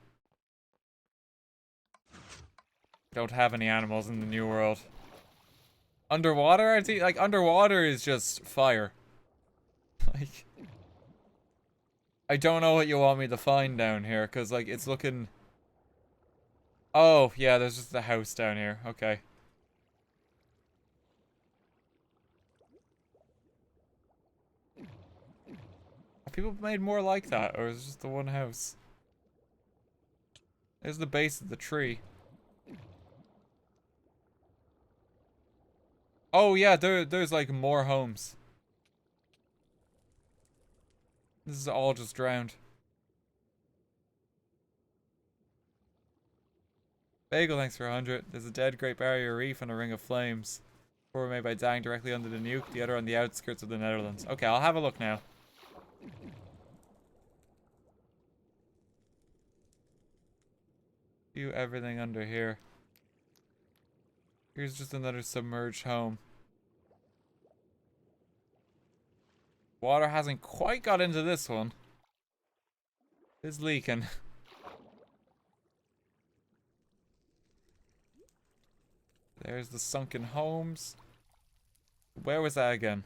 Don't have any animals in the new world. Underwater, I think, like, underwater is just fire. Like, I don't know what you want me to find down here, because, like, it's looking... Oh, yeah, there's just a house down here. Okay. Have people made more like that, or is it just the one house? There's the base of the tree. Oh, yeah, there's, like, more homes. This is all just drowned. Bagel, thanks for 100. There's a dead Great Barrier Reef and a ring of flames. Four were made by dying directly under the nuke, the other on the outskirts of the Netherlands. Okay, I'll have a look now. View everything under here. Here's just another submerged home. Water hasn't quite got into this one. It's leaking. There's the sunken homes. Where was that again?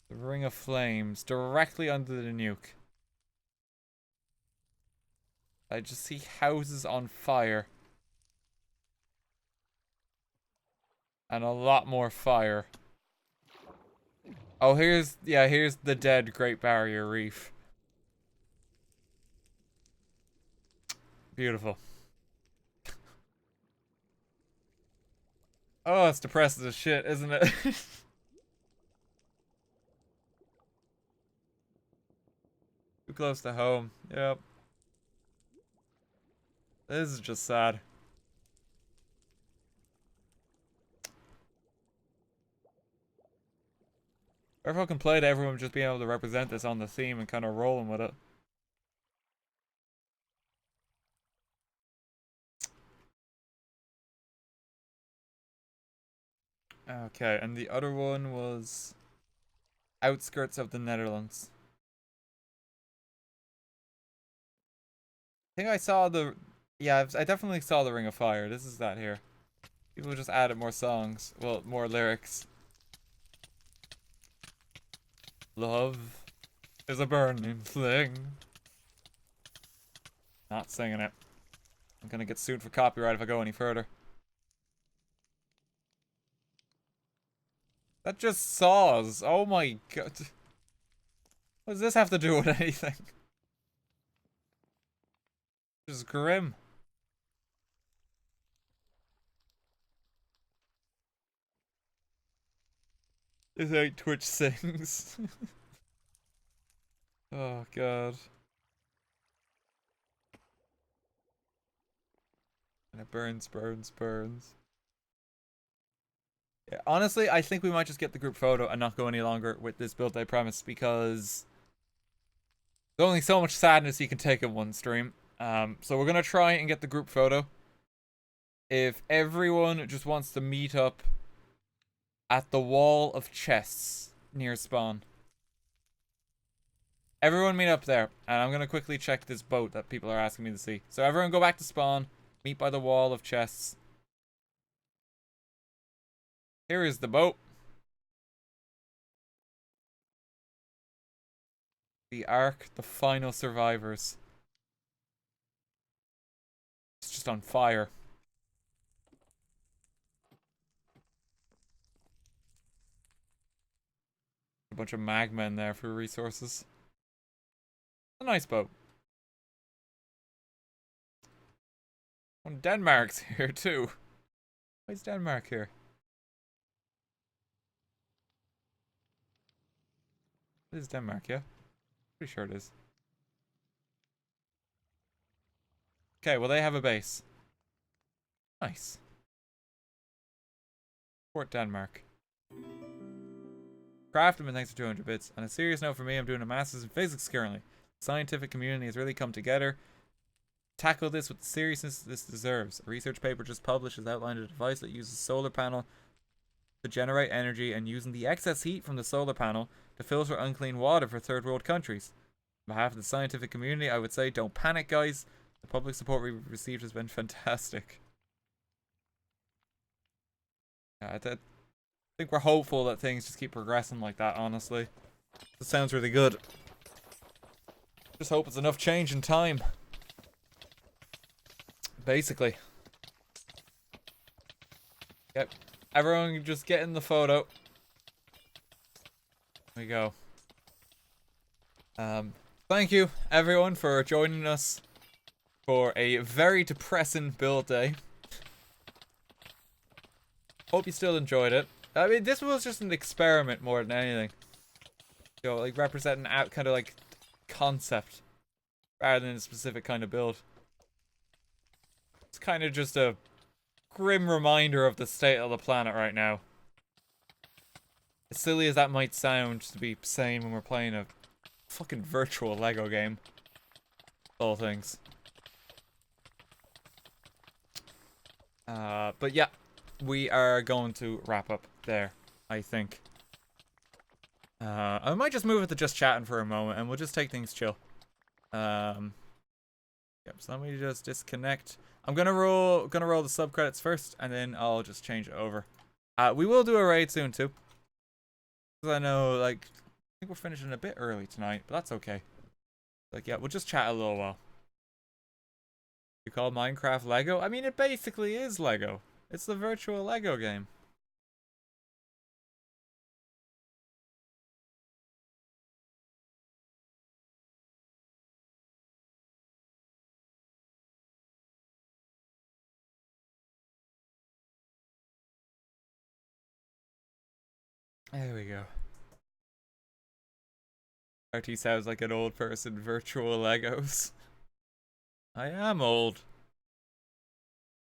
The ring of flames. Directly under the nuke. I just see houses on fire. And a lot more fire. Oh, here's the dead Great Barrier Reef. Beautiful. Oh, it's depressing as shit, isn't it? Too close to home. Yep. This is just sad. Or if I can play to everyone just being able to represent this on the theme and kind of rolling with it. Okay, and the other one was outskirts of the Netherlands. I think I saw the... Yeah, I definitely saw the Ring of Fire. This is that here. People just added more songs. Well, more lyrics. Love is a burning thing. Not singing it. I'm gonna get sued for copyright if I go any further. That just saws. Oh my god. What does this have to do with anything? Just grim. This ain't Twitch sings. Oh god. And it burns, burns, burns. Yeah, honestly, I think we might just get the group photo and not go any longer with this build day premise because there's only so much sadness you can take in one stream. So we're gonna try and get the group photo. If everyone just wants to meet up at the wall of chests near spawn. Everyone meet up there, and I'm gonna quickly check this boat that people are asking me to see. So everyone go back to spawn, meet by the wall of chests. Here is the boat. The Ark, the final survivors. It's just on fire. A bunch of magma in there for resources. A nice boat. And Denmark's here too. Why is Denmark here? It is Denmark, yeah? Pretty sure it is. Okay, well they have a base. Nice. Port Denmark. Craftsman, thanks for 200 bits. On a serious note for me, I'm doing a master's in physics currently. The scientific community has really come together. Tackle this with the seriousness this deserves. A research paper just published has outlined a device that uses a solar panel to generate energy and using the excess heat from the solar panel to filter unclean water for third world countries. On behalf of the scientific community, I would say don't panic, guys. The public support we've received has been fantastic. I think we're hopeful that things just keep progressing like that, honestly. This sounds really good. Just hope it's enough change in time. Basically. Yep. Everyone just get in the photo. There we go. Thank you, everyone, for joining us for a very depressing build day. Hope you still enjoyed it. I mean, this was just an experiment more than anything. You know, like representing out kind of like concept rather than a specific kind of build. It's kind of just a grim reminder of the state of the planet right now. As silly as that might sound to be saying when we're playing a fucking virtual Lego game. All things. But yeah, we are going to wrap up there, I think. I might just move it to just chatting for a moment and we'll just take things chill. Yep, so let me just disconnect. I'm gonna roll the sub credits first, and then I'll just change it over. We will do a raid soon too. Cause I know, like, I think we're finishing a bit early tonight, but that's okay. Like, yeah, we'll just chat a little while. You call Minecraft Lego? I mean, it basically is Lego. It's the virtual Lego game. There we go. RT sounds like an old person. Virtual Legos. I am old.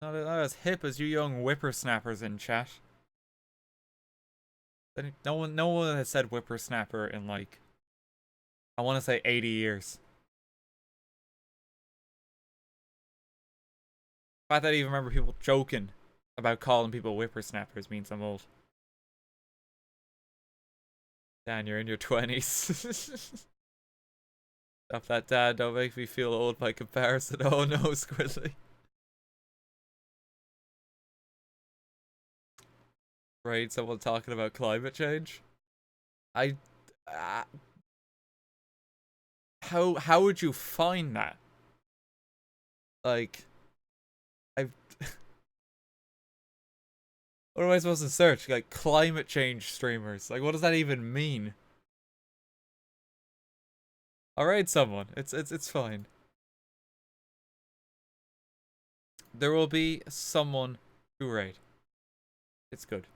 Not as hip as you young whippersnappers in chat. No one has said whippersnapper in like, I want to say 80 years. The fact that I even remember people joking about calling people whippersnappers means I'm old. Dan, you're in your 20s. Stop that, Dad. Don't make me feel old by comparison. Oh no, Squidly. Right, someone talking about climate change. I... how would you find that? Like... I... What am I supposed to search? Like, climate change streamers. Like, what does that even mean? Alright, someone. It's fine. There will be someone to raid. It's good.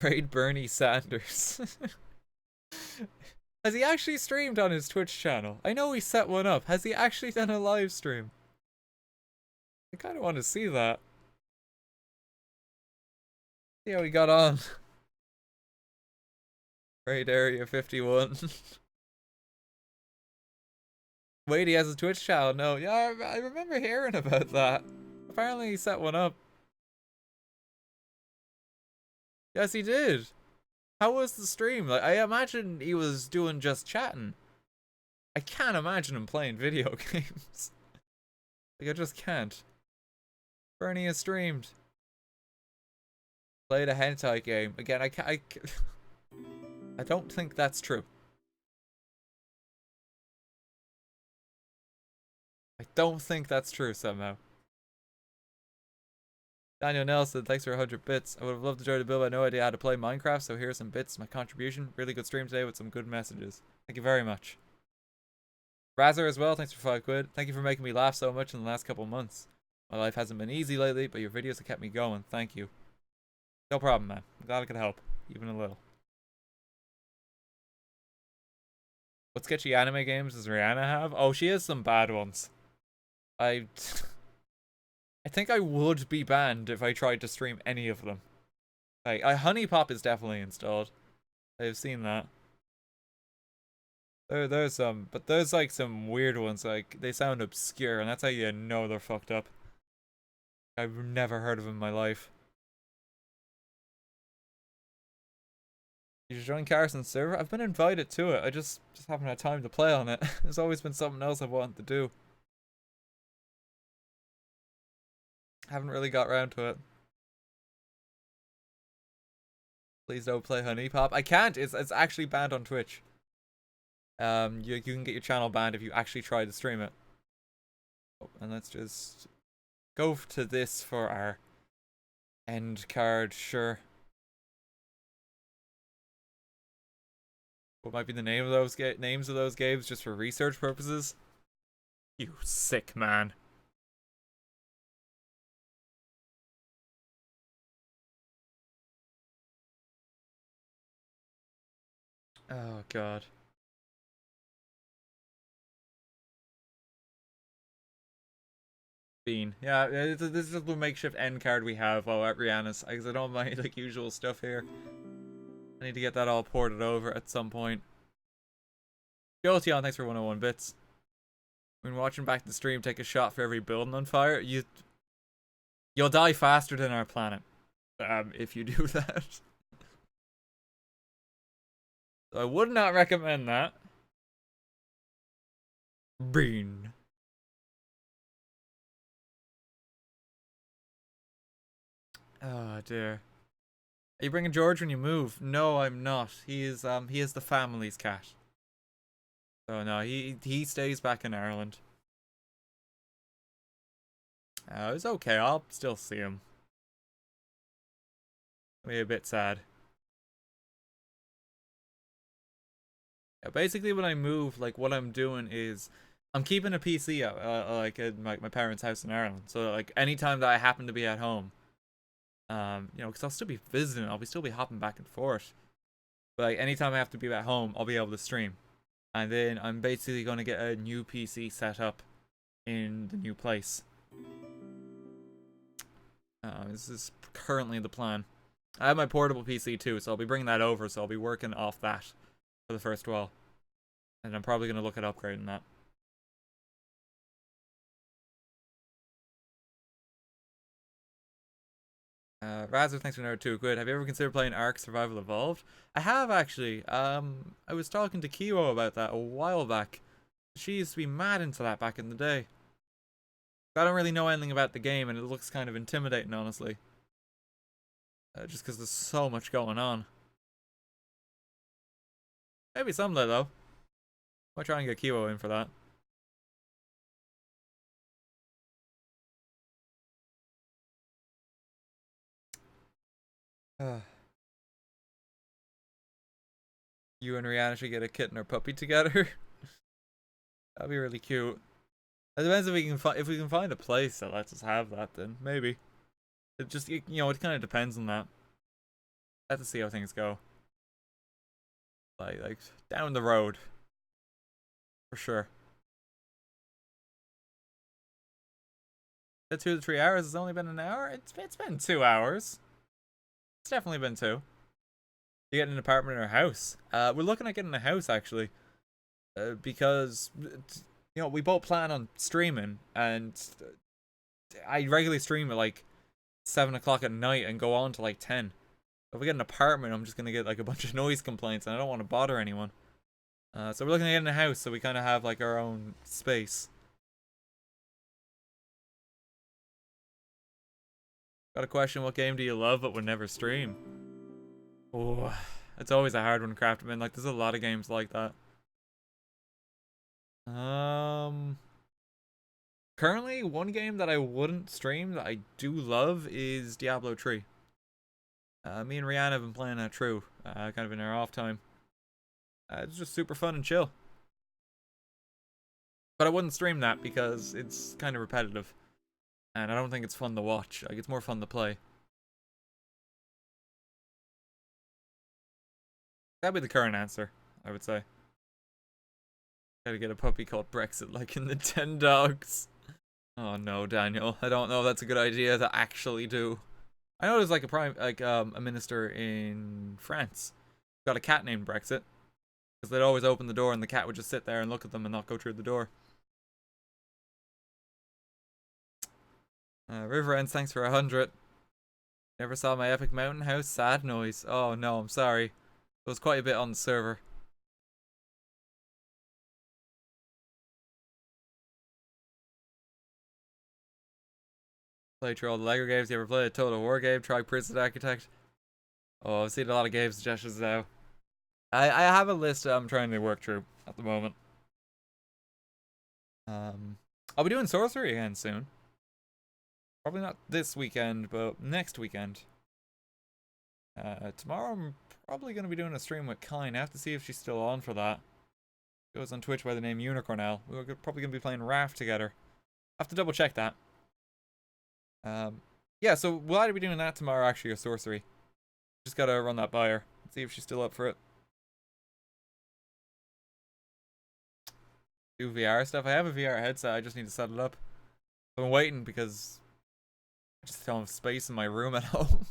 Raid Bernie Sanders. Has he actually streamed on his Twitch channel? I know he set one up. Has he actually done a live stream? I kind of want to see that. See how he got on. Raid Area 51. Wait, he has a Twitch channel. No, yeah, I remember hearing about that. Apparently he set one up. Yes, he did. How was the stream? Like, I imagine he was doing just chatting. I can't imagine him playing video games. Like, I just can't. Bernie has streamed. Played a hentai game. Again, I don't think that's true. I don't think that's true somehow. Daniel Nelson, thanks for 100 bits. I would have loved to join the build, but I had no idea how to play Minecraft, so here are some bits. My contribution. Really good stream today with some good messages. Thank you very much. Razzer as well, thanks for 5 quid. Thank you for making me laugh so much in the last couple months. My life hasn't been easy lately, but your videos have kept me going. Thank you. No problem, man. I'm glad I could help, even a little. What sketchy anime games does Rihanna have? Oh, she has some bad ones. I think I would be banned if I tried to stream any of them. Like, Honey Pop is definitely installed. I've seen that. There's some, but there's like some weird ones. Like, they sound obscure, and that's how you know they're fucked up. I've never heard of them in my life. You should join Carson's server. I've been invited to it. I just haven't had time to play on it. There's always been something else I've wanted to do. Haven't really got around to it. Please don't play Honey Pop. I can't. It's actually banned on Twitch. You can get your channel banned if you actually try to stream it. Oh, and let's just go to this for our end card. Sure. What might be the name of those names of those games just for research purposes? You sick man. Oh god. Bean. Yeah, this is the makeshift end card we have while at Rihanna's, because I don't mind like usual stuff here. I need to get that all ported over at some point. Jolteon, thanks for 101 bits. When watching back the stream, take a shot for every building on fire. You'll die faster than our planet. If you do that. So I would not recommend that. Bean. Oh dear. Are you bringing George when you move? No, I'm not. He is the family's cat. So no, he stays back in Ireland. It's okay. I'll still see him. Be a bit sad. Yeah, basically, when I move, like what I'm doing is I'm keeping a PC like at my parents' house in Ireland. So like anytime that I happen to be at home, you know, because I'll still be visiting, I'll still be hopping back and forth. But like anytime I have to be at home, I'll be able to stream. And then I'm basically going to get a new PC set up in the new place. This is currently the plan. I have my portable PC too, so I'll be bringing that over, so I'll be working off that for the first while. And I'm probably going to look at upgrading that. . Razor, thanks for another 2 quid. Have you ever considered playing Ark Survival Evolved? I have actually. I was talking to Kiwo about that a while back. She used to be mad into that back in the day. I don't really know anything about the game, and it looks kind of intimidating, honestly. Just because there's so much going on. Maybe someday, though. I'll try and get Kiwo in for that. You and Rihanna should get a kitten or puppy together. That'd be really cute. It depends if we can find a place that lets us have that. Then maybe. It just it kind of depends on that. I have to see how things go. Like down the road, for sure. The 2 to 3 hours has only been an hour. It's been 2 hours. It's definitely been 2. You get an apartment or a house. We're looking at getting a house actually, because we both plan on streaming, and I regularly stream at like 7 o'clock at night and go on to like 10. If we get an apartment, I'm just gonna get like a bunch of noise complaints, and I don't want to bother anyone. So we're looking at getting a house so we kind of have like our own space. Got a question: what game do you love but would never stream? Oh, it's always a hard one, Crafterman. Like, there's a lot of games like that. Currently, one game that I wouldn't stream that I do love is Diablo 3. Me and Rihanna have been playing that through, kind of in our off time. It's just super fun and chill. But I wouldn't stream that because it's kind of repetitive. And I don't think it's fun to watch. Like, it's more fun to play. That'd be the current answer, I would say. Gotta get a puppy called Brexit like in the 10 Dogs. Oh no, Daniel. I don't know if that's a good idea to actually do. I know there's like a minister in France. Got a cat named Brexit. Because they'd always open the door and the cat would just sit there and look at them and not go through the door. River Ends, thanks for 100. Never saw my epic mountain house. Sad noise. Oh no, I'm sorry. It was quite a bit on the server. Play through all the Lego games. You ever played a Total War game? Try Prison Architect? Oh, I've seen a lot of game suggestions now. I have a list I'm trying to work through at the moment. I'll be doing sorcery again soon. Probably not this weekend, but next weekend. Tomorrow I'm probably going to be doing a stream with Kine. I have to see if she's still on for that. She goes on Twitch by the name Unicornell. We're probably going to be playing Raft together. I have to double check that. Yeah, so we'll either be doing that tomorrow actually or sorcery. Just gotta run that by her. See if she's still up for it. Do VR stuff. I have a VR headset, I just need to set it up. I've been waiting because I just don't have space in my room at home.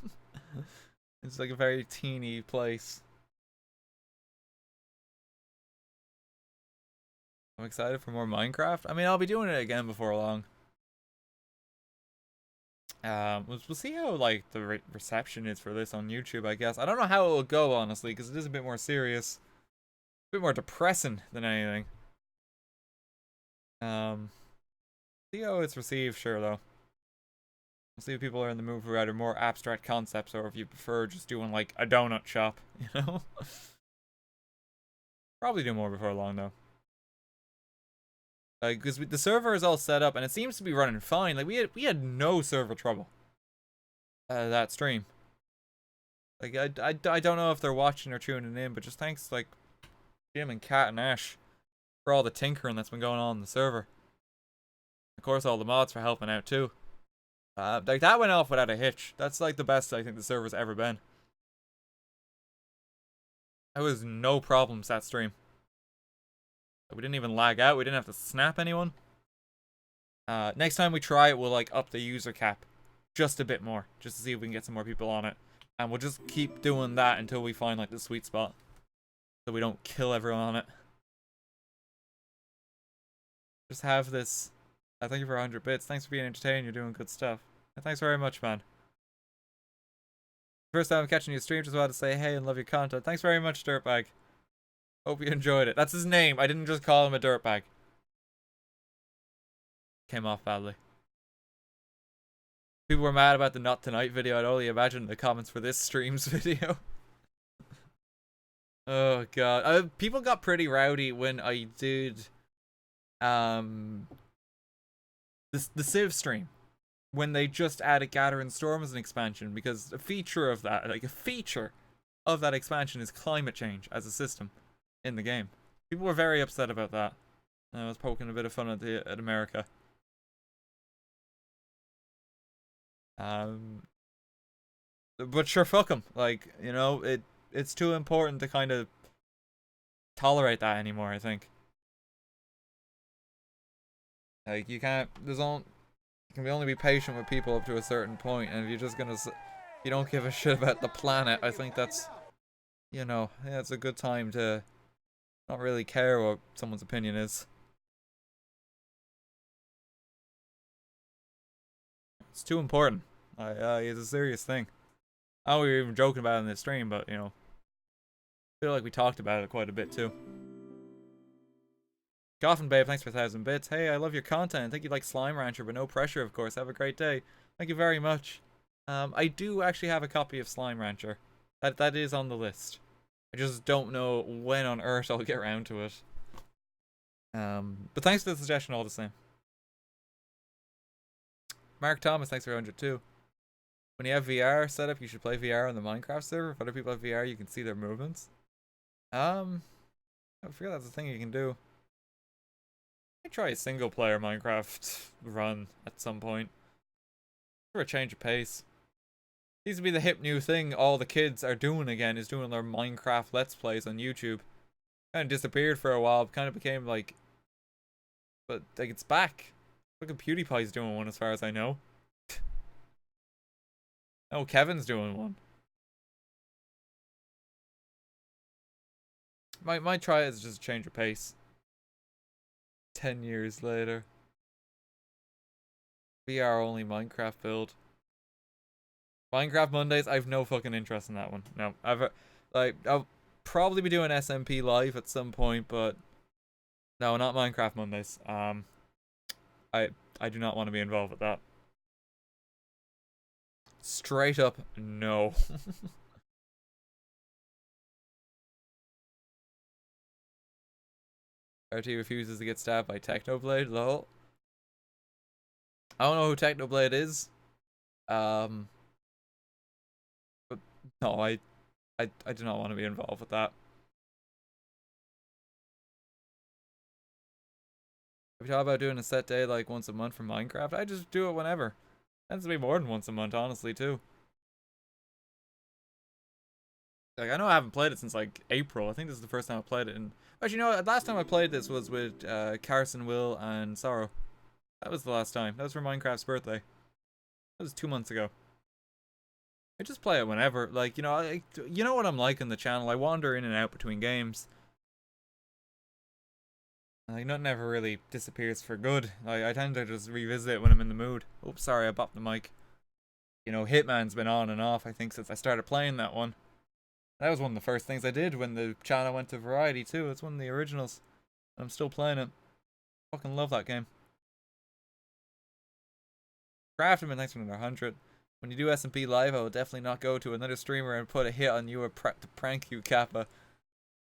It's like a very teeny place. I'm excited for more Minecraft. I mean, I'll be doing it again before long. We'll see how like the reception is for this on YouTube, I guess. I don't know how it will go, honestly, because it is a bit more serious. A bit more depressing than anything. See how it's received, sure, though. We'll see if people are in the mood for either more abstract concepts or if you prefer just doing, like, a donut shop, you know? Probably do more before long, though. Like, because the server is all set up, and it seems to be running fine. Like, we had no server trouble. That stream. Like, I don't know if they're watching or tuning in, but just thanks, like, Jim and Kat and Ash for all the tinkering that's been going on in the server. Of course, all the mods for helping out, too. Like, that went off without a hitch. That's, like, the best I think the server's ever been. There was no problems that stream. We didn't even lag out. We didn't have to snap anyone. Next time we try it, we'll, like, up the user cap just a bit more. Just to see if we can get some more people on it. And we'll just keep doing that until we find, like, the sweet spot. So we don't kill everyone on it. Just have this. Thank you for 100 bits. Thanks for being entertaining. You're doing good stuff. Thanks very much, man. First time I'm catching your stream, just wanted to say hey and love your content. Thanks very much, Dirtbag. Hope you enjoyed it. That's his name. I didn't just call him a dirtbag. Came off badly. People were mad about the Not Tonight video. I'd only imagine the comments for this stream's video. Oh god. People got pretty rowdy when I did the Civ stream. When they just added Gather and Storm as an expansion, because a feature of that, expansion is climate change as a system in the game. People were very upset about that. I was poking a bit of fun at America. But sure, fuck them. Like, you know, it's too important to kind of tolerate that anymore, I think. Like, you can't, you can only be patient with people up to a certain point, and if you're just gonna, you don't give a shit about the planet, I think that's, you know, yeah, it's a good time to not really care what someone's opinion is. It's too important. It's a serious thing. I know we were even joking about it in this stream, but, you know, I feel like we talked about it quite a bit, too. Goffin Babe, thanks for 1,000 bits. Hey, I love your content. I think you like Slime Rancher, but no pressure, of course. Have a great day. Thank you very much. I do actually have a copy of Slime Rancher. That is on the list. I just don't know when on earth I'll get around to it. But thanks for the suggestion all the same. Mark Thomas, thanks for 102. When you have VR set up, you should play VR on the Minecraft server. If other people have VR, you can see their movements. I forget that's the thing you can do. I try a single player Minecraft run at some point. For a change of pace. Seems to be the hip new thing all the kids are doing again, is doing their Minecraft Let's Plays on YouTube. Kind of disappeared for a while, kind of became like... But, like, it's back. Look at PewDiePie's doing one as far as I know. Oh, Kevin's doing one. Might try it as just a change of pace. 10 years later. VR only Minecraft build. Minecraft Mondays, I have no fucking interest in that one. No, I'll probably be doing SMP live at some point, but no, not Minecraft Mondays. I do not want to be involved with that. Straight up, no. RT refuses to get stabbed by Technoblade, lol. I don't know who Technoblade is. But no, I do not want to be involved with that. Have you thought about doing a set day like once a month for Minecraft? I just do it whenever. Tends to be more than once a month, honestly, too. Like, I know I haven't played it since like April. I think this is the first time I played it. And actually, you know, last time I played this was with Carson, Will, and Sorrow. That was the last time. That was for Minecraft's birthday. That was 2 months ago. I just play it whenever. Like, you know, you know what I'm like on the channel. I wander in and out between games. Like, nothing ever really disappears for good. I tend to just revisit it when I'm in the mood. Oops, sorry, I bopped the mic. You know, Hitman's been on and off, I think, since I started playing that one. That was one of the first things I did when the channel went to Variety, too. It's one of the originals. I'm still playing it. Fucking love that game. Crafterman, thanks for another 100. When you do SMP Live, I will definitely not go to another streamer and put a hit on you or to prank you, Kappa.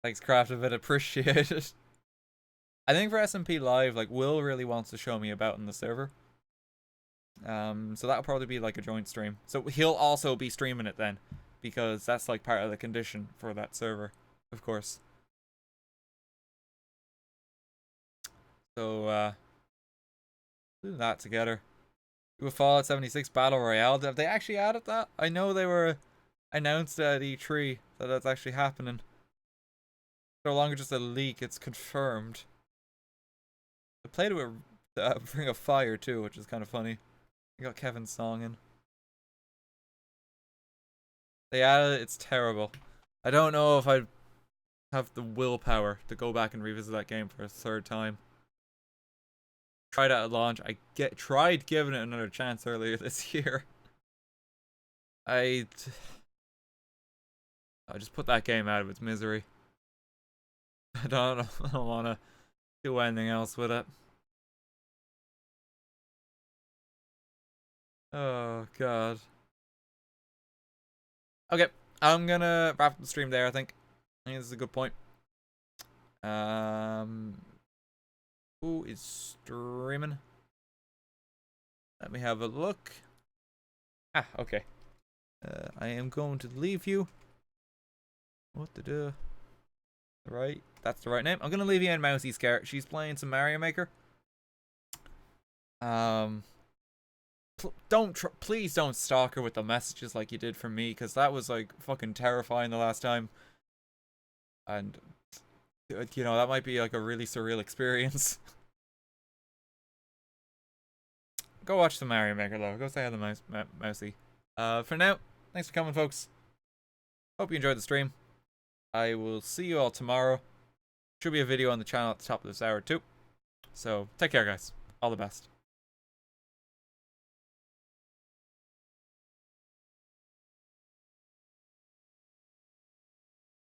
Thanks, Crafterman, appreciate it. I think for SMP Live, like, Will really wants to show me about in the server. So that'll probably be like a joint stream. So he'll also be streaming it then, because that's like part of the condition for that server, of course. So, do that together. Do a Fallout 76 Battle Royale. Have they actually added that? I know they were announced at E3 that that's actually happening. No longer just a leak, it's confirmed. I played it with Ring of Fire too, which is kind of funny. I got Kevin's song in. They added it, it's terrible. I don't know if I'd have the willpower to go back and revisit that game for a third time. Tried it at launch. I tried giving it another chance earlier this year. I'll just put that game out of its misery. I don't want to do anything else with it. Oh, God. Okay, I'm gonna wrap up the stream there, I think. I think this is a good point. Who is streaming? Let me have a look. Ah, okay. I am going to leave you. What to do? Right, that's the right name. I'm gonna leave you in Mousy Scare. She's playing some Mario Maker. Please don't stalk her with the messages like you did for me, because that was like fucking terrifying the last time. And you know, that might be like a really surreal experience. Go watch the Mario Maker though. Go say hi to Mousy. For now, thanks for coming, folks. Hope you enjoyed the stream. I will see you all tomorrow. Should be a video on the channel at the top of this hour too. So take care, guys. All the best.